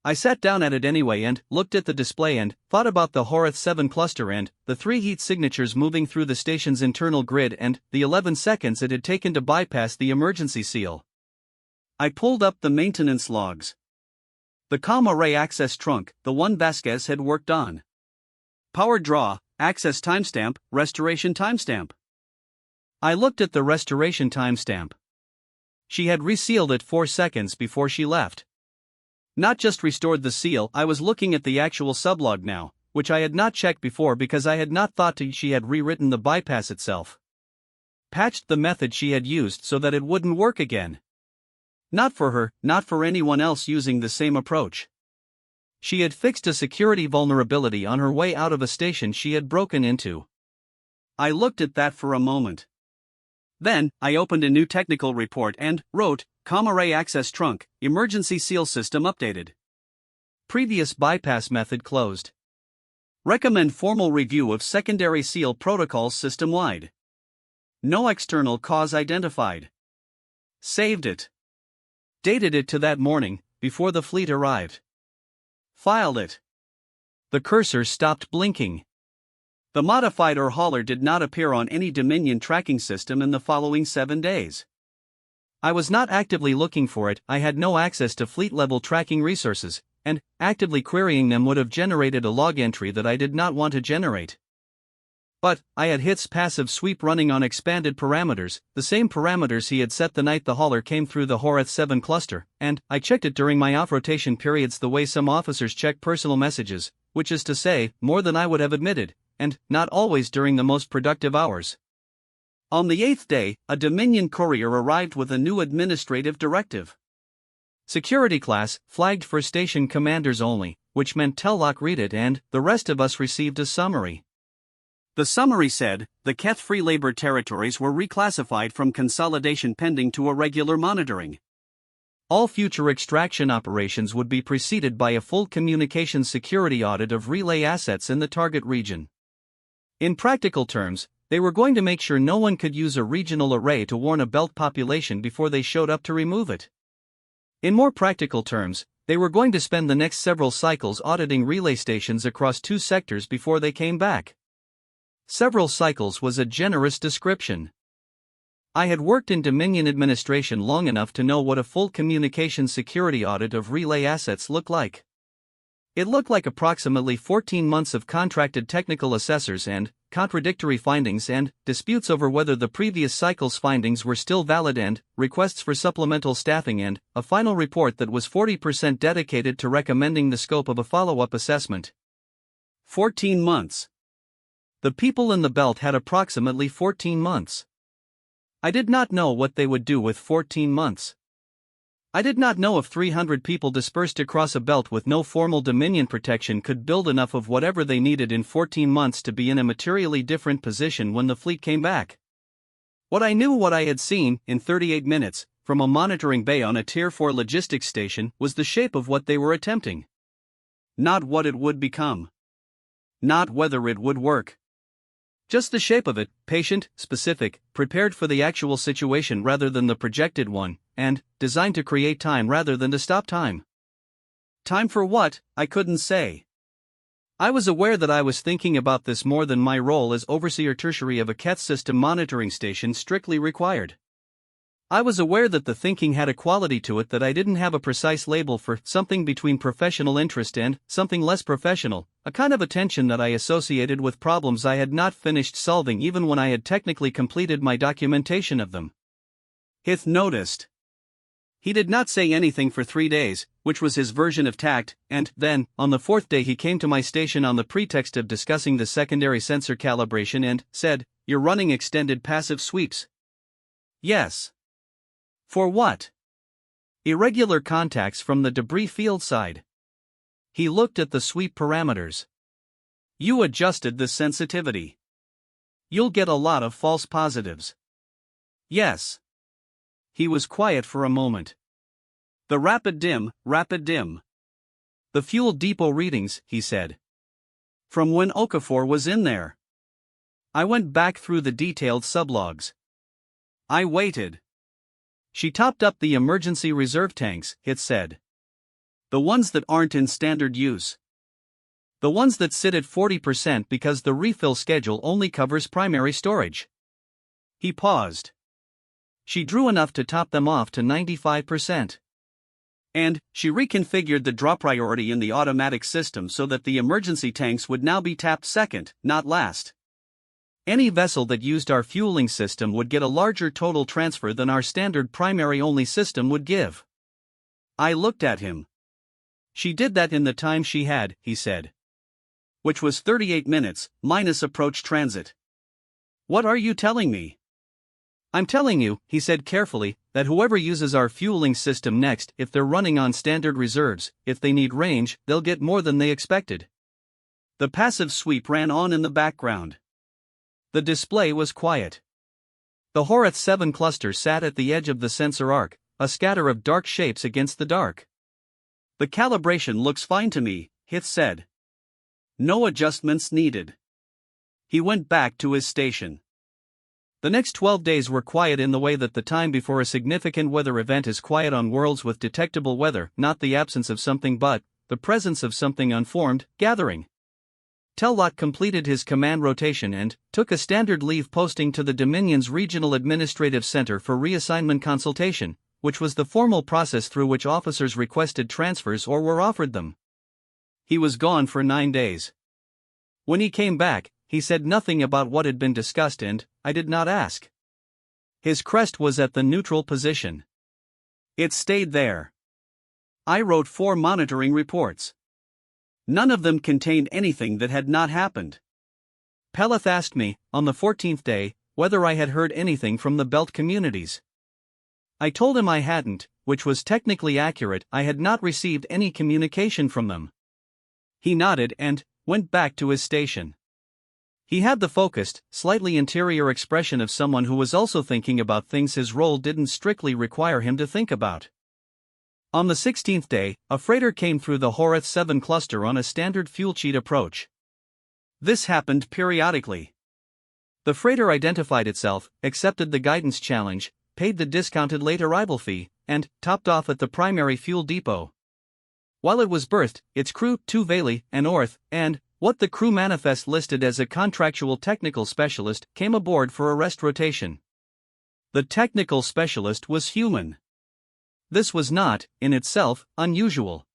I sat down at it anyway and looked at the display and thought about the Horath 7 cluster and the 3 heat signatures moving through the station's internal grid and the 11 seconds it had taken to bypass the emergency seal. I pulled up the maintenance logs. The comm array access trunk, the one Vasquez had worked on. Power draw, access timestamp, restoration timestamp. I looked at the restoration timestamp. She had resealed it 4 seconds before she left. Not just restored the seal, I was looking at the actual sublog now, which I had not checked before because I had not thought she had rewritten the bypass itself. Patched the method she had used so that it wouldn't work again. Not for her, not for anyone else using the same approach. She had fixed a security vulnerability on her way out of a station she had broken into. I looked at that for a moment. Then, I opened a new technical report and wrote, "Comm array access trunk, emergency seal system updated. Previous bypass method closed. Recommend formal review of secondary seal protocols system-wide. No external cause identified." Saved it. Dated it to that morning, before the fleet arrived. Filed it. The cursor stopped blinking. The modified or hauler did not appear on any Dominion tracking system in the following 7 days. I was not actively looking for it, I had no access to fleet-level tracking resources, and actively querying them would have generated a log entry that I did not want to generate. But I had Hith's passive sweep running on expanded parameters, the same parameters he had set the night the hauler came through the Horath 7 cluster, and I checked it during my off-rotation periods the way some officers check personal messages, which is to say, more than I would have admitted, and not always during the most productive hours. On the 8th day, a Dominion courier arrived with a new administrative directive. Security class, flagged for station commanders only, which meant Tellock read it and the rest of us received a summary. The summary said, the Keth free labor territories were reclassified from consolidation pending to irregular monitoring. All future extraction operations would be preceded by a full communications security audit of relay assets in the target region. In practical terms, they were going to make sure no one could use a regional array to warn a belt population before they showed up to remove it. In more practical terms, they were going to spend the next several cycles auditing relay stations across 2 sectors before they came back. Several cycles was a generous description. I had worked in Dominion administration long enough to know what a full communications security audit of relay assets looked like. It looked like approximately 14 months of contracted technical assessors and contradictory findings and disputes over whether the previous cycle's findings were still valid and requests for supplemental staffing and a final report that was 40% dedicated to recommending the scope of a follow-up assessment. 14 months. The people in the belt had approximately 14 months. I did not know what they would do with 14 months. I did not know if 300 people dispersed across a belt with no formal Dominion protection could build enough of whatever they needed in 14 months to be in a materially different position when the fleet came back. What I had seen, in 38 minutes, from a monitoring bay on a Tier 4 logistics station was the shape of what they were attempting. Not what it would become. Not whether it would work. Just the shape of it, patient, specific, prepared for the actual situation rather than the projected one, and designed to create time rather than to stop time. Time for what, I couldn't say. I was aware that I was thinking about this more than my role as overseer tertiary of a Keth system monitoring station strictly required. I was aware that the thinking had a quality to it that I didn't have a precise label for, something between professional interest and something less professional, a kind of attention that I associated with problems I had not finished solving even when I had technically completed my documentation of them. Hith noticed. He did not say anything for 3 days, which was his version of tact, and then, on the 4th day he came to my station on the pretext of discussing the secondary sensor calibration and said, "You're running extended passive sweeps." Yes. For what? Irregular contacts from the debris field side. He looked at the sweep parameters. You adjusted the sensitivity. You'll get a lot of false positives. Yes. He was quiet for a moment. The rapid dim. The fuel depot readings, he said. From when Okafor was in there. I went back through the detailed sublogs. I waited. She topped up the emergency reserve tanks, it said. The ones that aren't in standard use. The ones that sit at 40% because the refill schedule only covers primary storage. He paused. She drew enough to top them off to 95%. And she reconfigured the drop priority in the automatic system so that the emergency tanks would now be tapped second, not last. Any vessel that used our fueling system would get a larger total transfer than our standard primary-only system would give. I looked at him. She did that in the time she had, he said. Which was 38 minutes, minus approach transit. What are you telling me? I'm telling you, he said carefully, that whoever uses our fueling system next, if they're running on standard reserves, if they need range, they'll get more than they expected. The passive sweep ran on in the background. The display was quiet. The Horath 7 cluster sat at the edge of the sensor arc, a scatter of dark shapes against the dark. The calibration looks fine to me, Hith said. No adjustments needed. He went back to his station. The next 12 days were quiet in the way that the time before a significant weather event is quiet on worlds with detectable weather, not the absence of something but the presence of something unformed, gathering. Tellock completed his command rotation and took a standard leave posting to the Dominion's Regional Administrative Center for reassignment consultation, which was the formal process through which officers requested transfers or were offered them. He was gone for 9 days. When he came back, he said nothing about what had been discussed and I did not ask. His crest was at the neutral position. It stayed there. I wrote 4 monitoring reports. None of them contained anything that had not happened. Peleth asked me, on the 14th day, whether I had heard anything from the Belt communities. I told him I hadn't, which was technically accurate. I had not received any communication from them. He nodded and went back to his station. He had the focused, slightly interior expression of someone who was also thinking about things his role didn't strictly require him to think about. On the 16th day, a freighter came through the Horath 7 cluster on a standard fuel cheat approach. This happened periodically. The freighter identified itself, accepted the guidance challenge, paid the discounted late arrival fee, and topped off at the primary fuel depot. While it was berthed, its crew, 2 Veli, and Orth, and what the crew manifest listed as a contractual technical specialist, came aboard for a rest rotation. The technical specialist was human. This was not, in itself, unusual.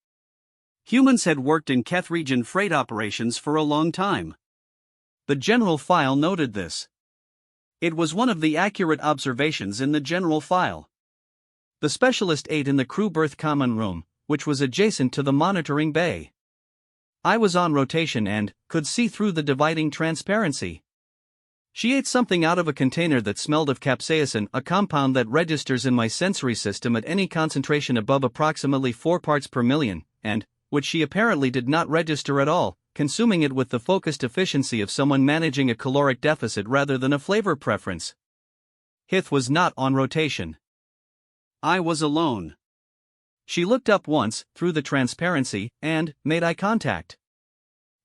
Humans had worked in Keth region freight operations for a long time. The general file noted this. It was one of the accurate observations in the general file. The specialist ate in the crew berth common room, which was adjacent to the monitoring bay. I was on rotation and could see through the dividing transparency. She ate something out of a container that smelled of capsaicin, a compound that registers in my sensory system at any concentration above approximately 4 parts per million, and which she apparently did not register at all, consuming it with the focused efficiency of someone managing a caloric deficit rather than a flavor preference. Hith was not on rotation. I was alone. She looked up once, through the transparency, and made eye contact.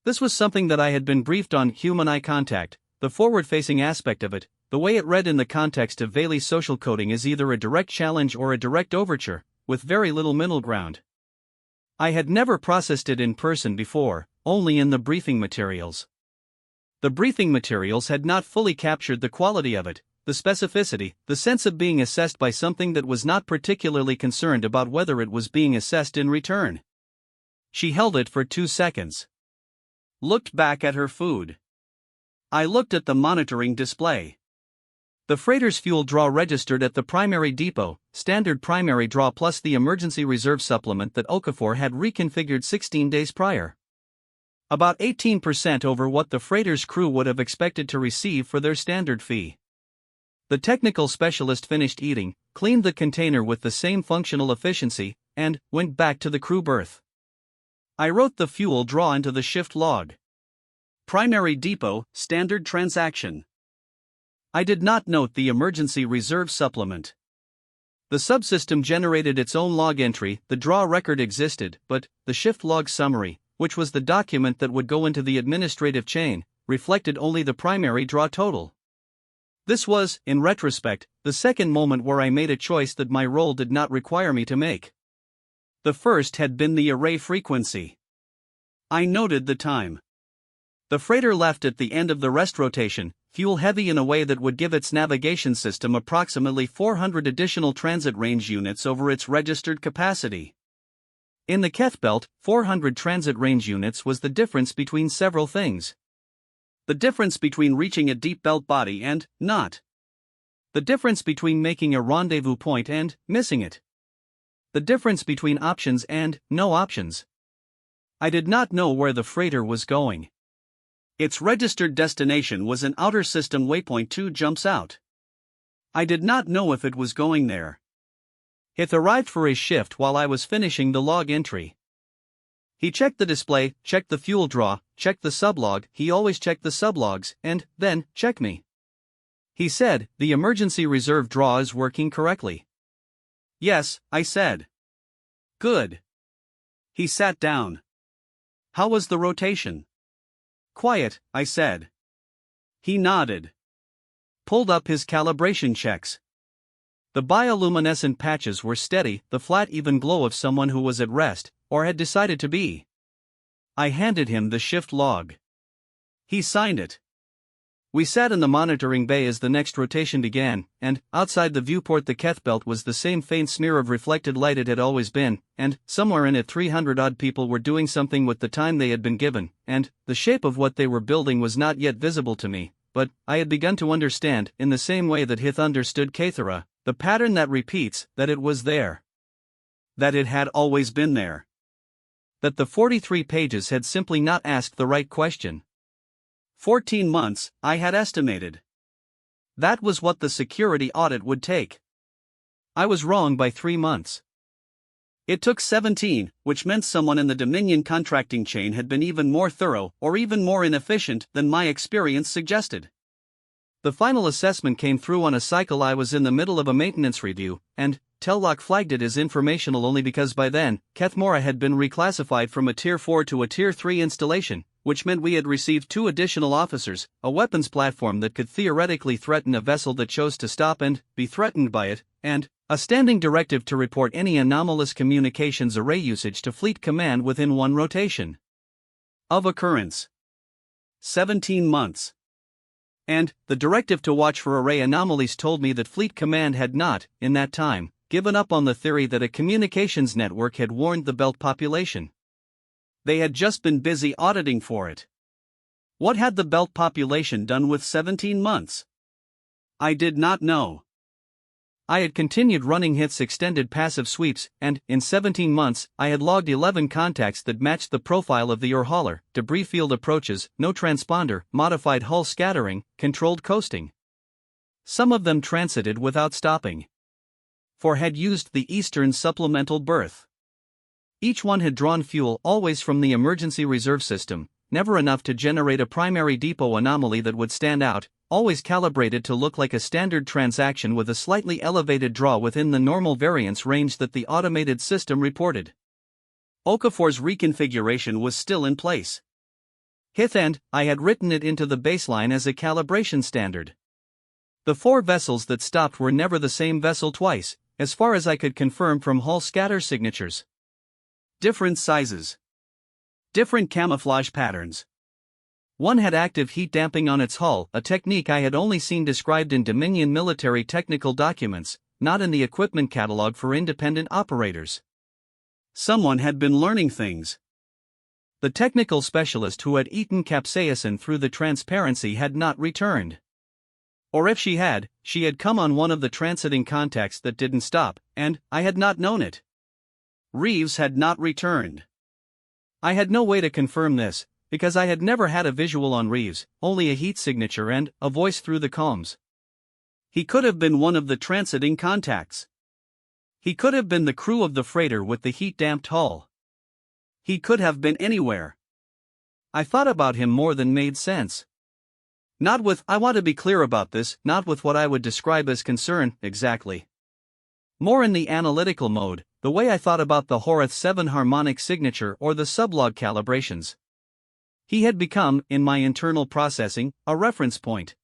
This was something that I had been briefed on: human eye contact, the forward-facing aspect of it. The way it read in the context of Veli social coding is either a direct challenge or a direct overture, with very little middle ground. I had never processed it in person before, only in the briefing materials. The briefing materials had not fully captured the quality of it, the specificity, the sense of being assessed by something that was not particularly concerned about whether it was being assessed in return. She held it for 2 seconds. Looked back at her food. I looked at the monitoring display. The freighter's fuel draw registered at the primary depot, standard primary draw plus the emergency reserve supplement that Okafor had reconfigured 16 days prior. About 18% over what the freighter's crew would have expected to receive for their standard fee. The technical specialist finished eating, cleaned the container with the same functional efficiency, and went back to the crew berth. I wrote the fuel draw into the shift log. Primary depot, standard transaction. I did not note the emergency reserve supplement. The subsystem generated its own log entry. The draw record existed, but the shift log summary, which was the document that would go into the administrative chain, reflected only the primary draw total. This was, in retrospect, the second moment where I made a choice that my role did not require me to make. The first had been the array frequency. I noted the time. The freighter left at the end of the rest rotation, fuel heavy in a way that would give its navigation system approximately 400 additional transit range units over its registered capacity. In the Keth belt, 400 transit range units was the difference between several things. The difference between reaching a deep belt body and not. The difference between making a rendezvous point and missing it. The difference between options and no options. I did not know where the freighter was going. Its registered destination was an outer system waypoint 2 jumps out. I did not know if it was going there. It arrived for his shift while I was finishing the log entry. He checked the display, checked the fuel draw, checked the sublog. He always checked the sublogs, and then checked me. He said, "The emergency reserve draw is working correctly." "Yes," I said. "Good." He sat down. "How was the rotation?" "Quiet," I said. He nodded. Pulled up his calibration checks. The bioluminescent patches were steady, the flat even glow of someone who was at rest, or had decided to be. I handed him the shift log. He signed it. We sat in the monitoring bay as the next rotation began, and, outside the viewport, the Keth belt was the same faint smear of reflected light it had always been, and, somewhere in it 300-odd people were doing something with the time they had been given, and, the shape of what they were building was not yet visible to me, but, I had begun to understand, in the same way that Hith understood Kathara, the pattern that repeats, that it was there. That it had always been there. That the 43 pages had simply not asked the right question. 14 months, I had estimated. That was what the security audit would take. I was wrong by 3 months. It took 17, which meant someone in the Dominion contracting chain had been even more thorough or even more inefficient than my experience suggested. The final assessment came through on a cycle I was in the middle of a maintenance review, and Tellock flagged it as informational only because by then, Kethmora had been reclassified from a Tier 4 to a Tier 3 installation, which meant we had received 2 additional officers, a weapons platform that could theoretically threaten a vessel that chose to stop and be threatened by it, and a standing directive to report any anomalous communications array usage to Fleet Command within 1 rotation of occurrence. 17 months. And the directive to watch for array anomalies told me that Fleet Command had not, in that time, given up on the theory that a communications network had warned the Belt population. They had just been busy auditing for it. What had the Belt population done with 17 months? I did not know. I had continued running HIT's extended passive sweeps, and, in 17 months, I had logged 11 contacts that matched the profile of the ore hauler: debris field approaches, no transponder, modified hull scattering, controlled coasting. Some of them transited without stopping. 4 had used the eastern supplemental berth. Each one had drawn fuel always from the emergency reserve system, never enough to generate a primary depot anomaly that would stand out, always calibrated to look like a standard transaction with a slightly elevated draw within the normal variance range that the automated system reported. Okafor's reconfiguration was still in place. HIT and I had written it into the baseline as a calibration standard. The 4 vessels that stopped were never the same vessel twice, as far as I could confirm from hull scatter signatures. Different sizes. Different camouflage patterns. One had active heat damping on its hull, a technique I had only seen described in Dominion military technical documents, not in the equipment catalog for independent operators. Someone had been learning things. The technical specialist who had eaten capsaicin through the transparency had not returned. Or if she had come on one of the transiting contacts that didn't stop, and I had not known it. Reeves had not returned. I had no way to confirm this, because I had never had a visual on Reeves, only a heat signature and a voice through the comms. He could have been one of the transiting contacts. He could have been the crew of the freighter with the heat-damped hull. He could have been anywhere. I thought about him more than made sense. I want to be clear about this, not with what I would describe as concern, exactly. More in the analytical mode, the way I thought about the Horath 7 harmonic signature or the sublog calibrations. He had become, in my internal processing, a reference point.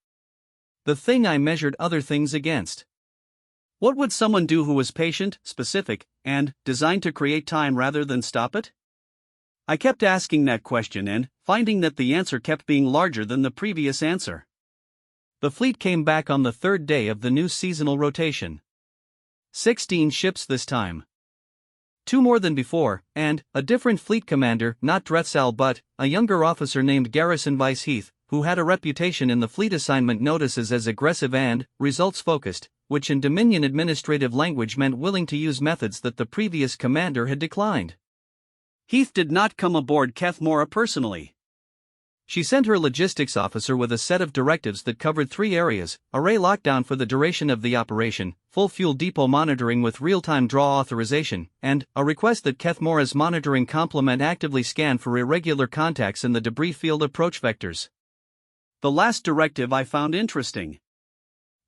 The thing I measured other things against. What would someone do who was patient, specific, and designed to create time rather than stop it? I kept asking that question and finding that the answer kept being larger than the previous answer. The fleet came back on the 3rd day of the new seasonal rotation. 16 ships this time. 2 more than before, and a different fleet commander, not Drethsal but a younger officer named Garrison Vice Heath, who had a reputation in the fleet assignment notices as aggressive and results-focused, which in Dominion administrative language meant willing to use methods that the previous commander had declined. Heath did not come aboard Kethmora personally. She sent her logistics officer with a set of directives that covered 3 areas: array lockdown for the duration of the operation, full fuel depot monitoring with real-time draw authorization, and a request that Kethmora's monitoring complement actively scan for irregular contacts in the debris field approach vectors. The last directive I found interesting.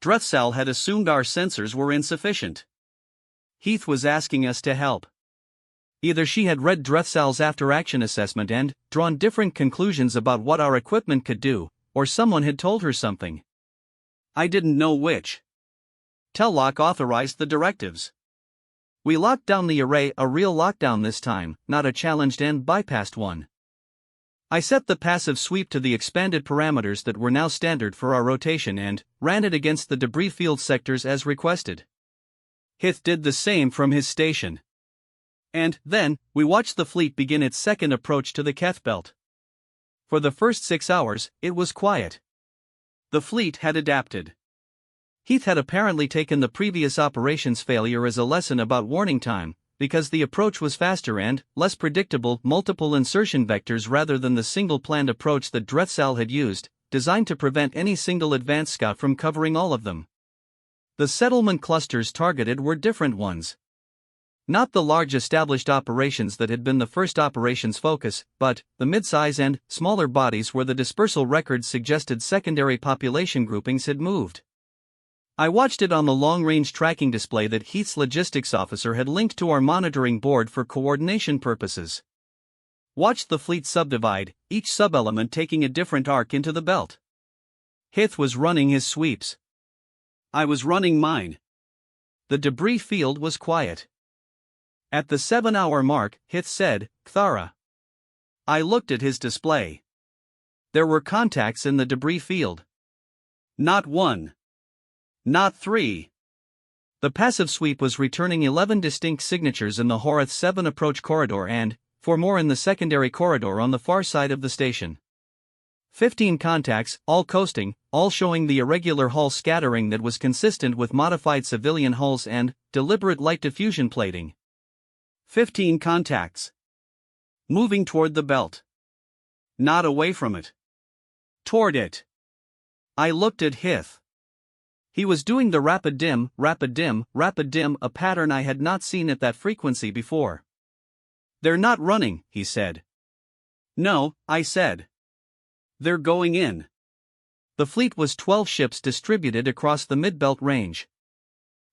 Drethsal had assumed our sensors were insufficient. Heath was asking us to help. Either she had read Drethsal's after-action assessment and drawn different conclusions about what our equipment could do, or someone had told her something. I didn't know which. Tellock authorized the directives. We locked down the array, a real lockdown this time, not a challenged and bypassed one. I set the passive sweep to the expanded parameters that were now standard for our rotation and ran it against the debris field sectors as requested. Hith did the same from his station. And then, we watched the fleet begin its second approach to the Keth Belt. For the first 6 hours, it was quiet. The fleet had adapted. Heath had apparently taken the previous operations failure as a lesson about warning time, because the approach was faster and less predictable, multiple insertion vectors rather than the single planned approach that Drethsal had used, designed to prevent any single advance scout from covering all of them. The settlement clusters targeted were different ones. Not the large established operations that had been the first operation's focus, but the mid-size and smaller bodies where the dispersal records suggested secondary population groupings had moved. I watched it on the long-range tracking display that Heath's logistics officer had linked to our monitoring board for coordination purposes. Watched the fleet subdivide, each sub-element taking a different arc into the belt. Heath was running his sweeps. I was running mine. The debris field was quiet. At the 7-hour mark, Heath said, "Kthara." I looked at his display. There were contacts in the debris field. Not one. Not three. The passive sweep was returning 11 distinct signatures in the Horath 7 approach corridor and 4 more in the secondary corridor on the far side of the station. 15 contacts, all coasting, all showing the irregular hull scattering that was consistent with modified civilian hulls and deliberate light diffusion plating. 15 contacts. Moving toward the belt. Not away from it. Toward it. I looked at Heath. He was doing the rapid dim, a pattern I had not seen at that frequency before. "They're not running," he said. "No," I said. "They're going in." The fleet was 12 ships distributed across the mid-belt range.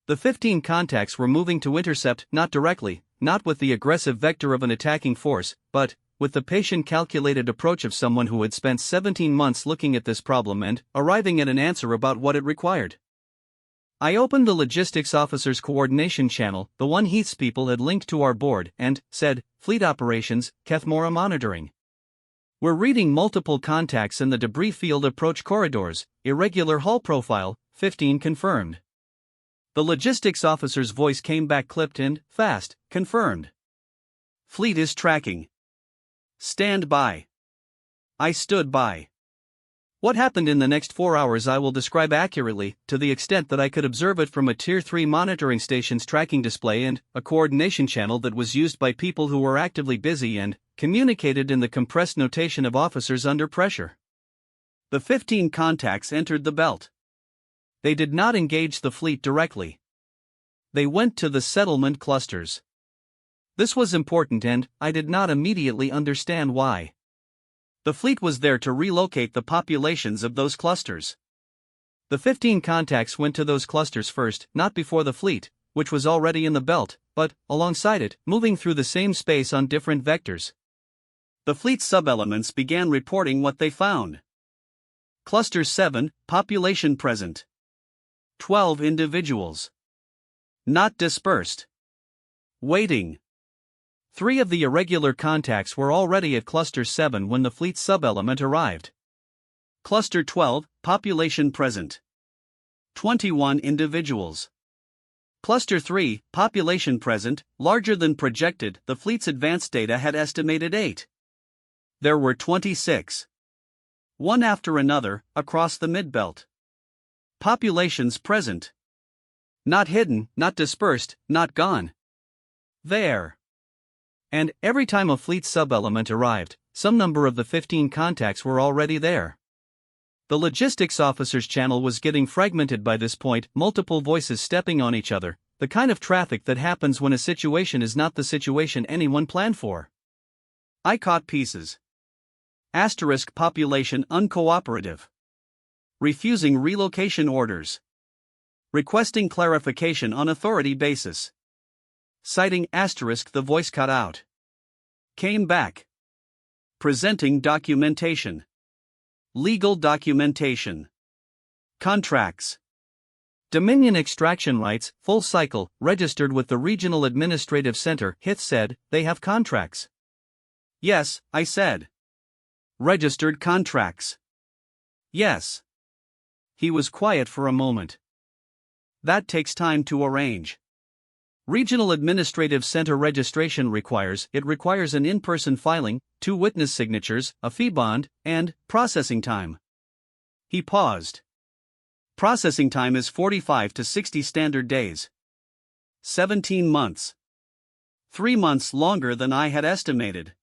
The 15 contacts were moving to intercept, not directly, not with the aggressive vector of an attacking force, but with the patient calculated approach of someone who had spent 17 months looking at this problem and arriving at an answer about what it required. I opened the logistics officer's coordination channel, the one Heath's people had linked to our board, and said, "Fleet operations, Kethmora monitoring. We're reading multiple contacts in the debris field approach corridors, irregular hull profile, 15 confirmed." The logistics officer's voice came back clipped and fast, "Confirmed. Fleet is tracking. Stand by." I stood by. What happened in the next 4 hours I will describe accurately, to the extent that I could observe it from a Tier 3 monitoring station's tracking display and a coordination channel that was used by people who were actively busy and communicated in the compressed notation of officers under pressure. The 15 contacts entered the belt. They did not engage the fleet directly. They went to the settlement clusters. This was important and I did not immediately understand why. The fleet was there to relocate the populations of those clusters. The 15 contacts went to those clusters first, not before the fleet, which was already in the belt, but alongside it, moving through the same space on different vectors. The fleet sub-elements began reporting what they found. Cluster 7, population present. 12 individuals. Not dispersed. Waiting. 3 of the irregular contacts were already at Cluster 7 when the fleet sub-element arrived. Cluster 12, population present. 21 individuals. Cluster 3, population present, larger than projected, the fleet's advanced data had estimated 8. There were 26. One after another, across the mid-belt. Populations present. Not hidden, not dispersed, not gone. There. And every time a fleet sub-element arrived, some number of the 15 contacts were already there. The logistics officer's channel was getting fragmented by this point, multiple voices stepping on each other, the kind of traffic that happens when a situation is not the situation anyone planned for. I caught pieces. Asterisk population uncooperative. Refusing relocation orders. Requesting clarification on authority basis. Citing asterisk the voice cut out. Came back. Presenting documentation. Legal documentation. Contracts. Dominion extraction rights, full cycle, registered with the Regional Administrative Center, Heath said, they have contracts. Yes, I said. Registered contracts. Yes. He was quiet for a moment. That takes time to arrange. Regional Administrative Center registration requires an in-person filing, 2 witness signatures, a fee bond, and processing time. He paused. Processing time is 45 to 60 standard days. 17 months. 3 months longer than I had estimated.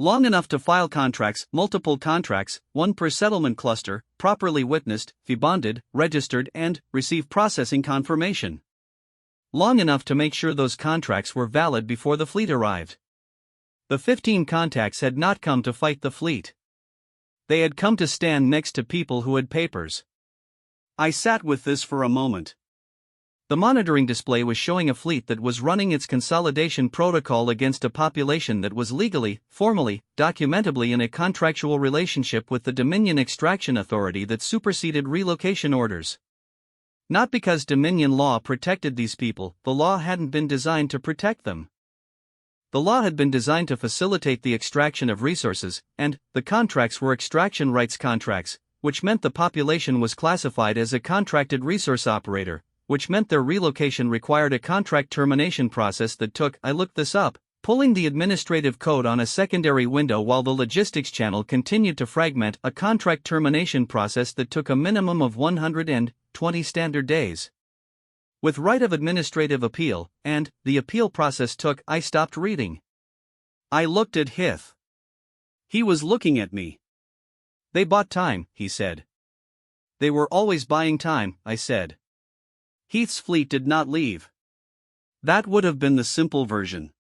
Long enough to file contracts, multiple contracts, one per settlement cluster, properly witnessed, fee-bonded, registered, and receive processing confirmation. Long enough to make sure those contracts were valid before the fleet arrived. The 15 contacts had not come to fight the fleet. They had come to stand next to people who had papers. I sat with this for a moment. The monitoring display was showing a fleet that was running its consolidation protocol against a population that was legally, formally, documentably in a contractual relationship with the Dominion Extraction Authority that superseded relocation orders. Not because Dominion law protected these people, the law hadn't been designed to protect them. The law had been designed to facilitate the extraction of resources, and the contracts were extraction rights contracts, which meant the population was classified as a contracted resource operator, which meant their relocation required a contract termination process that took, I looked this up, pulling the administrative code on a secondary window while the logistics channel continued to fragment, a contract termination process that took a minimum of 120 standard days. With right of administrative appeal, and the appeal process took, I stopped reading. I looked at Hith. He was looking at me. They bought time, he said. They were always buying time, I said. Heath's fleet did not leave. That would have been the simple version.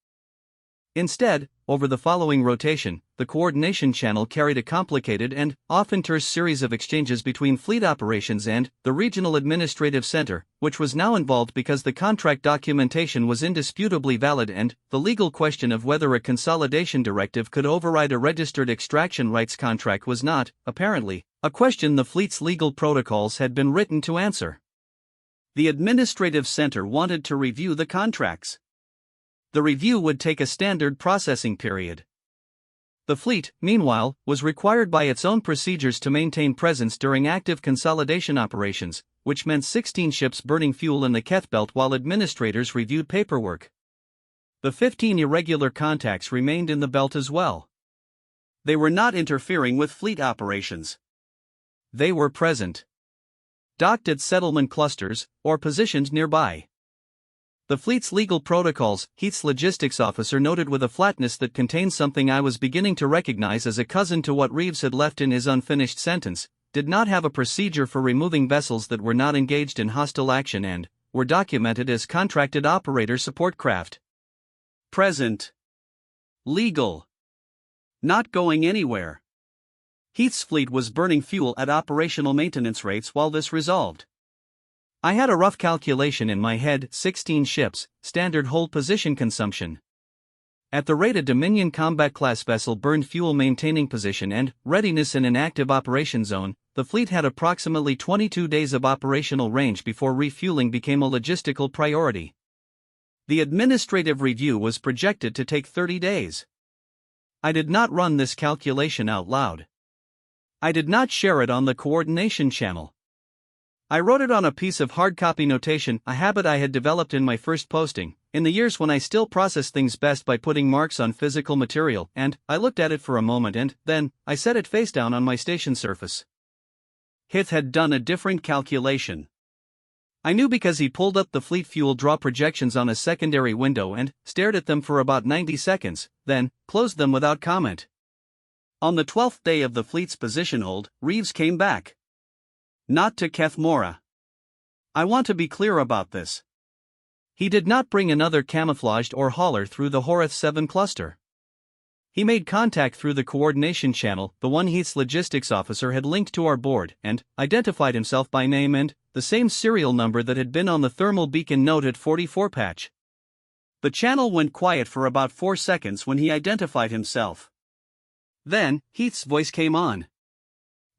Instead, over the following rotation, the coordination channel carried a complicated and often terse series of exchanges between fleet operations and the regional administrative center, which was now involved because the contract documentation was indisputably valid and the legal question of whether a consolidation directive could override a registered extraction rights contract was not, apparently, a question the fleet's legal protocols had been written to answer. The administrative center wanted to review the contracts. The review would take a standard processing period. The fleet, meanwhile, was required by its own procedures to maintain presence during active consolidation operations, which meant 16 ships burning fuel in the Keth Belt while administrators reviewed paperwork. The 15 irregular contacts remained in the belt as well. They were not interfering with fleet operations. They were present. Docked at settlement clusters, or positioned nearby. The fleet's legal protocols, Heath's logistics officer noted with a flatness that contained something I was beginning to recognize as a cousin to what Reeves had left in his unfinished sentence, did not have a procedure for removing vessels that were not engaged in hostile action and were documented as contracted operator support craft. Present. Legal. Not going anywhere. Heath's fleet was burning fuel at operational maintenance rates while this resolved. I had a rough calculation in my head: 16 ships, standard hold position consumption. At the rate a Dominion combat class vessel burned fuel maintaining position and readiness in an active operation zone, the fleet had approximately 22 days of operational range before refueling became a logistical priority. The administrative review was projected to take 30 days. I did not run this calculation out loud. I did not share it on the coordination channel. I wrote it on a piece of hard copy notation, a habit I had developed in my first posting, in the years when I still processed things best by putting marks on physical material, and I looked at it for a moment and then I set it face down on my station surface. Hith had done a different calculation. I knew because he pulled up the fleet fuel draw projections on a secondary window and stared at them for about 90 seconds, then closed them without comment. On the 12th day of the fleet's position hold, Reeves came back. Not to Keth Mora. I want to be clear about this. He did not bring another camouflaged or hauler through the Horath 7 cluster. He made contact through the coordination channel, the one Heath's logistics officer had linked to our board, and identified himself by name and the same serial number that had been on the thermal beacon note at 44 patch. The channel went quiet for about 4 seconds when he identified himself. Then, Heath's voice came on.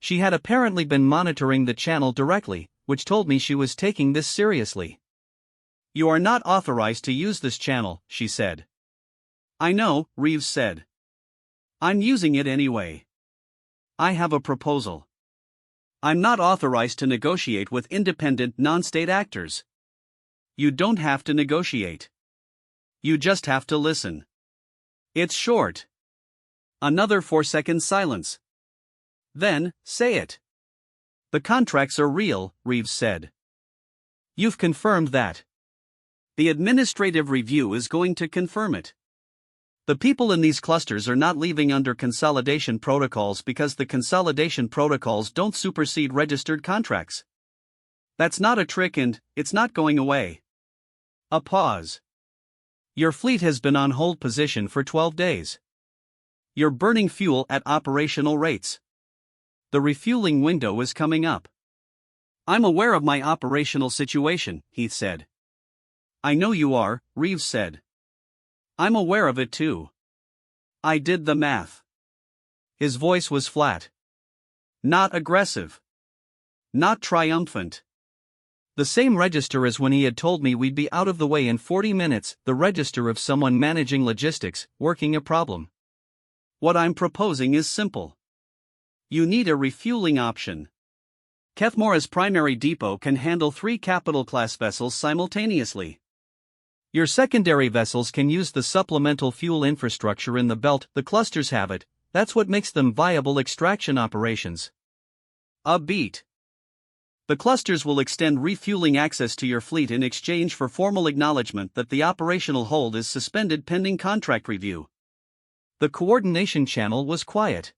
She had apparently been monitoring the channel directly, which told me she was taking this seriously. "You are not authorized to use this channel," she said. "I know," Reeves said. "I'm using it anyway. I have a proposal. I'm not authorized to negotiate with independent non-state actors. You don't have to negotiate. You just have to listen." It's short. Another 4-second silence. Then, say it. "The contracts are real," Reeves said. "You've confirmed that. The administrative review is going to confirm it. The people in these clusters are not leaving under consolidation protocols because the consolidation protocols don't supersede registered contracts. That's not a trick and it's not going away. A pause. Your fleet has been on hold position for 12 days. You're burning fuel at operational rates. The refueling window is coming up. I'm aware of my operational situation, Heath said. I know you are, Reeves said. I'm aware of it too. I did the math. His voice was flat. Not aggressive. Not triumphant. The same register as when he had told me we'd be out of the way in 40 minutes, the register of someone managing logistics, working a problem. What I'm proposing is simple. You need a refueling option. Kethmora's primary depot can handle 3 capital-class vessels simultaneously. Your secondary vessels can use the supplemental fuel infrastructure in the belt. The clusters have it. That's what makes them viable extraction operations. A beat. The clusters will extend refueling access to your fleet in exchange for formal acknowledgement that the operational hold is suspended pending contract review. The coordination channel was quiet.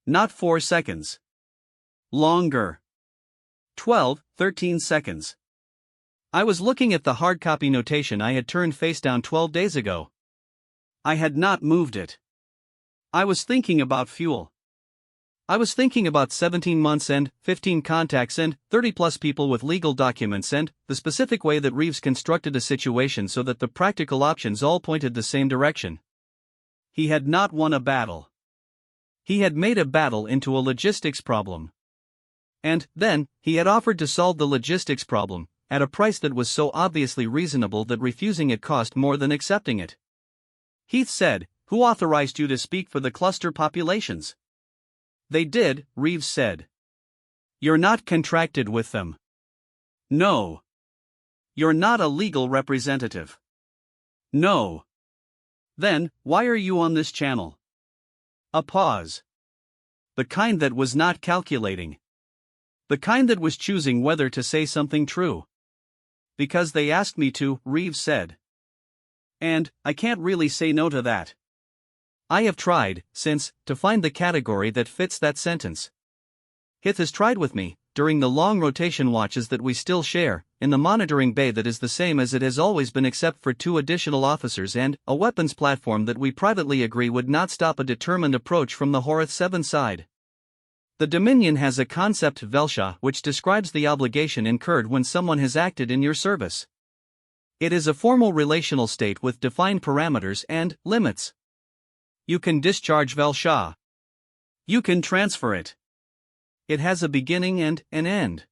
Not 4 seconds. Longer. 12, 13 seconds. I was looking at the hard copy notation I had turned face down 12 days ago. I had not moved it. I was thinking about fuel. I was thinking about 17 months and 15 contacts and 30 plus people with legal documents and the specific way that Reeves constructed a situation so that the practical options all pointed the same direction. He had not won a battle. He had made a battle into a logistics problem. And then, he had offered to solve the logistics problem at a price that was so obviously reasonable that refusing it cost more than accepting it. Heath said, "Who authorized you to speak for the cluster populations?" "They did," Reeves said. "You're not contracted with them." "No." "You're not a legal representative." "No." "Then, why are you on this channel?" A pause. The kind that was not calculating. The kind that was choosing whether to say something true. "Because they asked me to," Reeves said. "And I can't really say no to that. I have tried, since, to find the category that fits that sentence. Hith has tried with me, during the long rotation watches that we still share, in the monitoring bay that is the same as it has always been except for 2 additional officers and a weapons platform that we privately agree would not stop a determined approach from the Horath 7 side. The Dominion has a concept Velsha which describes the obligation incurred when someone has acted in your service. It is a formal relational state with defined parameters and limits. You can discharge Velsha. You can transfer it. It has a beginning and an end.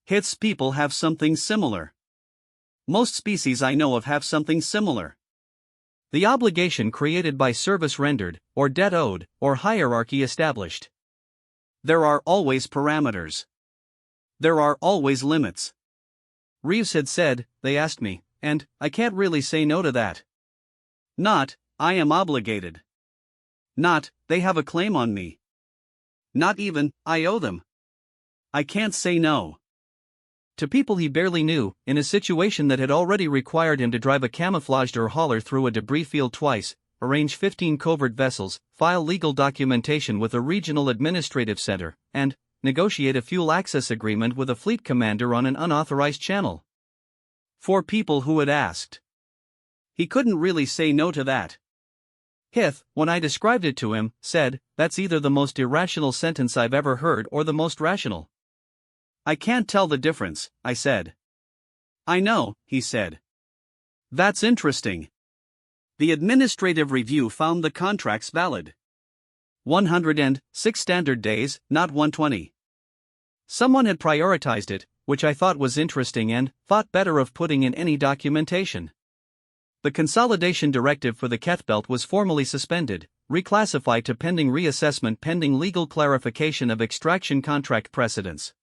Hith's people have something similar. Most species I know of have something similar. The obligation created by service rendered, or debt owed, or hierarchy established. There are always parameters. There are always limits. Reeves had said, "They asked me, and I can't really say no to that." Not, "I am obligated." Not, "They have a claim on me." Not even, "I owe them." I can't say no. To people he barely knew, in a situation that had already required him to drive a camouflaged or hauler through a debris field twice, arrange 15 covert vessels, file legal documentation with a regional administrative center, and negotiate a fuel access agreement with a fleet commander on an unauthorized channel. For people who had asked. He couldn't really say no to that. Hith, when I described it to him, said, "That's either the most irrational sentence I've ever heard or the most rational." "I can't tell the difference," I said. "I know," he said. "That's interesting." The administrative review found the contracts valid. 106 standard days, not 120. Someone had prioritized it, which I thought was interesting and thought better of putting in any documentation. The consolidation directive for the Keth Belt was formally suspended, reclassified to pending reassessment pending legal clarification of extraction contract precedents.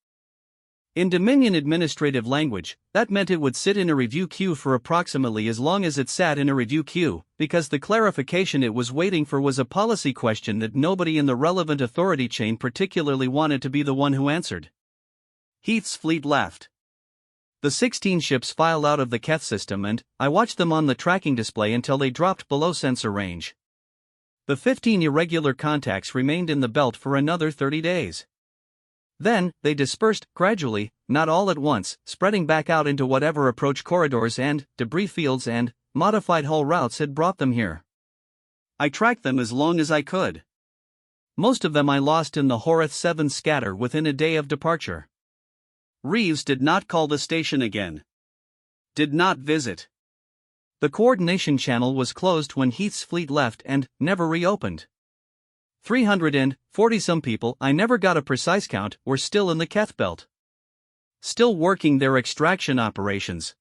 In Dominion administrative language, that meant it would sit in a review queue for approximately as long as it sat in a review queue, because the clarification it was waiting for was a policy question that nobody in the relevant authority chain particularly wanted to be the one who answered. Heath's fleet left. The 16 ships filed out of the Keth system and I watched them on the tracking display until they dropped below sensor range. The 15 irregular contacts remained in the belt for another 30 days. Then, they dispersed, gradually, not all at once, spreading back out into whatever approach corridors and debris fields and modified hull routes had brought them here. I tracked them as long as I could. Most of them I lost in the Horeth 7 scatter within a day of departure. Reeves did not call the station again. Did not visit. The coordination channel was closed when Heath's fleet left and never reopened. 340-some people, I never got a precise count, were still in the Keth belt. Still working their extraction operations.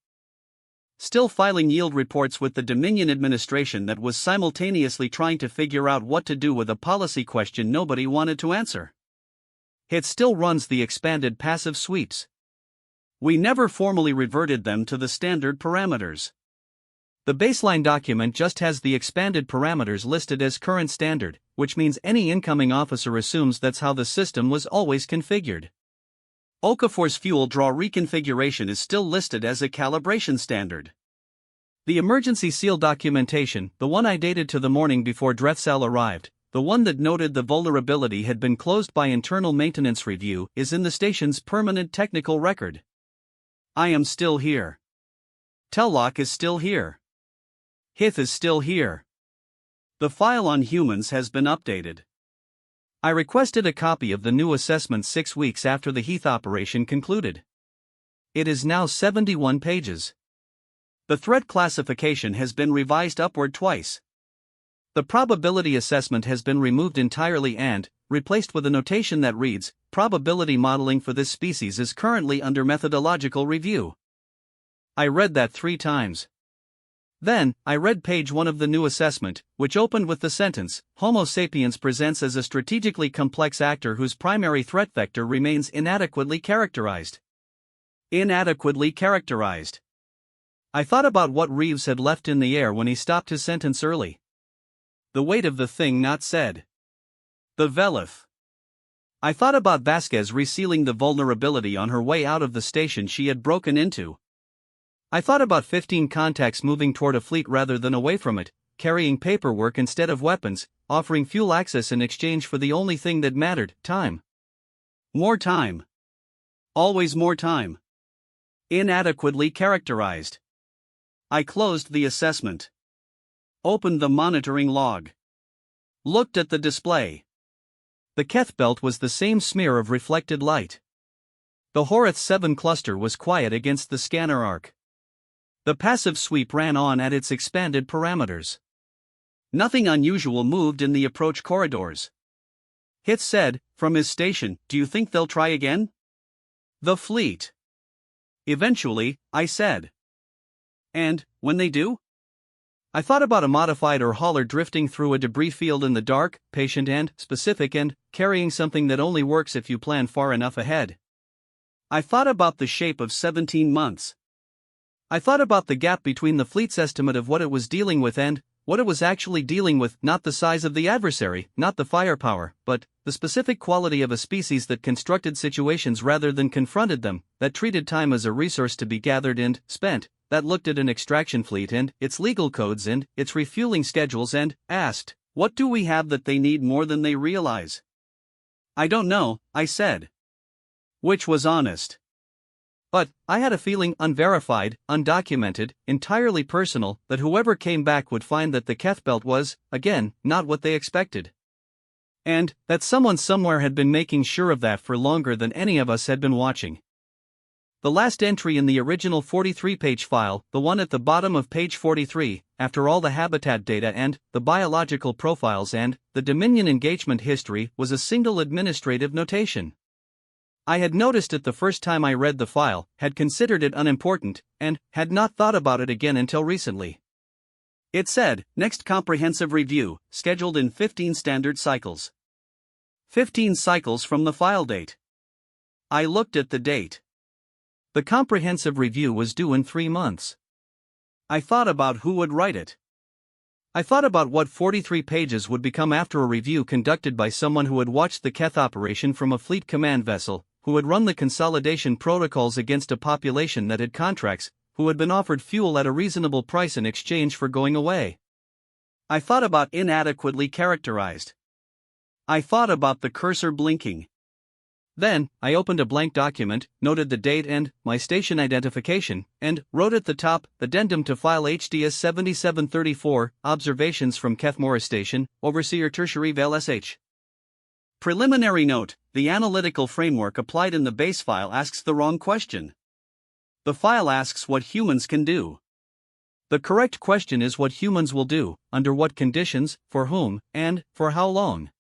Still filing yield reports with the Dominion administration that was simultaneously trying to figure out what to do with a policy question nobody wanted to answer. It still runs the expanded passive sweeps. We never formally reverted them to the standard parameters. The baseline document just has the expanded parameters listed as current standard, which means any incoming officer assumes that's how the system was always configured. Okafor's fuel draw reconfiguration is still listed as a calibration standard. The emergency seal documentation, the one I dated to the morning before Drethsal arrived, the one that noted the vulnerability had been closed by internal maintenance review, is in the station's permanent technical record. I am still here. Tellock is still here. Hith is still here. The file on humans has been updated. I requested a copy of the new assessment 6 weeks after the Heath operation concluded. It is now 71 pages. The threat classification has been revised upward twice. The probability assessment has been removed entirely and replaced with a notation that reads, "Probability modeling for this species is currently under methodological review." I read that 3 times. Then, I read page 1 of the new assessment, which opened with the sentence, "Homo sapiens presents as a strategically complex actor whose primary threat vector remains inadequately characterized." Inadequately characterized. I thought about what Reeves had left in the air when he stopped his sentence early. The weight of the thing not said. The Velith. I thought about Vasquez resealing the vulnerability on her way out of the station she had broken into. I thought about 15 contacts moving toward a fleet rather than away from it, carrying paperwork instead of weapons, offering fuel access in exchange for the only thing that mattered, time. More time. Always more time. Inadequately characterized. I closed the assessment. Opened the monitoring log. Looked at the display. The Keth belt was the same smear of reflected light. The Horeth 7 cluster was quiet against the scanner arc. The passive sweep ran on at its expanded parameters. Nothing unusual moved in the approach corridors. Hith said, from his station, "Do you think they'll try again?" The fleet. Eventually, I said. And, when they do? I thought about a modified or hauler drifting through a debris field in the dark, patient and specific and carrying something that only works if you plan far enough ahead. I thought about the shape of 17 months. I thought about the gap between the fleet's estimate of what it was dealing with and what it was actually dealing with, not the size of the adversary, not the firepower, but the specific quality of a species that constructed situations rather than confronted them, that treated time as a resource to be gathered and spent, that looked at an extraction fleet and its legal codes and its refueling schedules and asked, what do we have that they need more than they realize? I don't know, I said. Which was honest. But, I had a feeling, unverified, undocumented, entirely personal, that whoever came back would find that the Keth belt was, again, not what they expected. And, that someone somewhere had been making sure of that for longer than any of us had been watching. The last entry in the original 43-page file, the one at the bottom of page 43, after all the habitat data and the biological profiles and the Dominion engagement history, was a single administrative notation. I had noticed it the first time I read the file, had considered it unimportant, and had not thought about it again until recently. It said, next comprehensive review, scheduled in 15 standard cycles. 15 cycles from the file date. I looked at the date. The comprehensive review was due in 3 months. I thought about who would write it. I thought about what 43 pages would become after a review conducted by someone who had watched the Keth operation from a fleet command vessel, who had run the consolidation protocols against a population that had contracts, who had been offered fuel at a reasonable price in exchange for going away. I thought about inadequately characterized. I thought about the cursor blinking. Then, I opened a blank document, noted the date and my station identification, and wrote at the top, Addendum to File HDS 7734, Observations from Kethmora Station, Overseer Tertiary Vale SH. Preliminary note: the analytical framework applied in the base file asks the wrong question. The file asks what humans can do. The correct question is what humans will do, under what conditions, for whom, and for how long.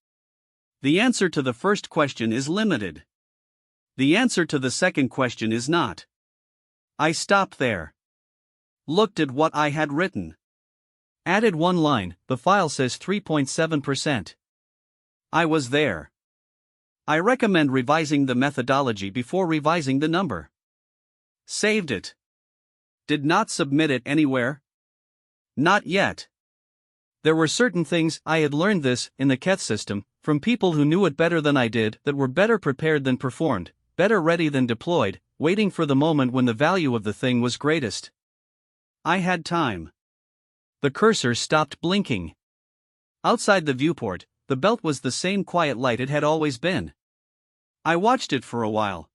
The answer to the first question is limited. The answer to the second question is not. I stopped there. Looked at what I had written. Added one line, the file says 3.7%. I was there. I recommend revising the methodology before revising the number. Saved it. Did not submit it anywhere? Not yet. There were certain things, I had learned this, in the Keth system, from people who knew it better than I did, that were better prepared than performed, better ready than deployed, waiting for the moment when the value of the thing was greatest. I had time. The cursor stopped blinking. Outside the viewport, the belt was the same quiet light it had always been. I watched it for a while,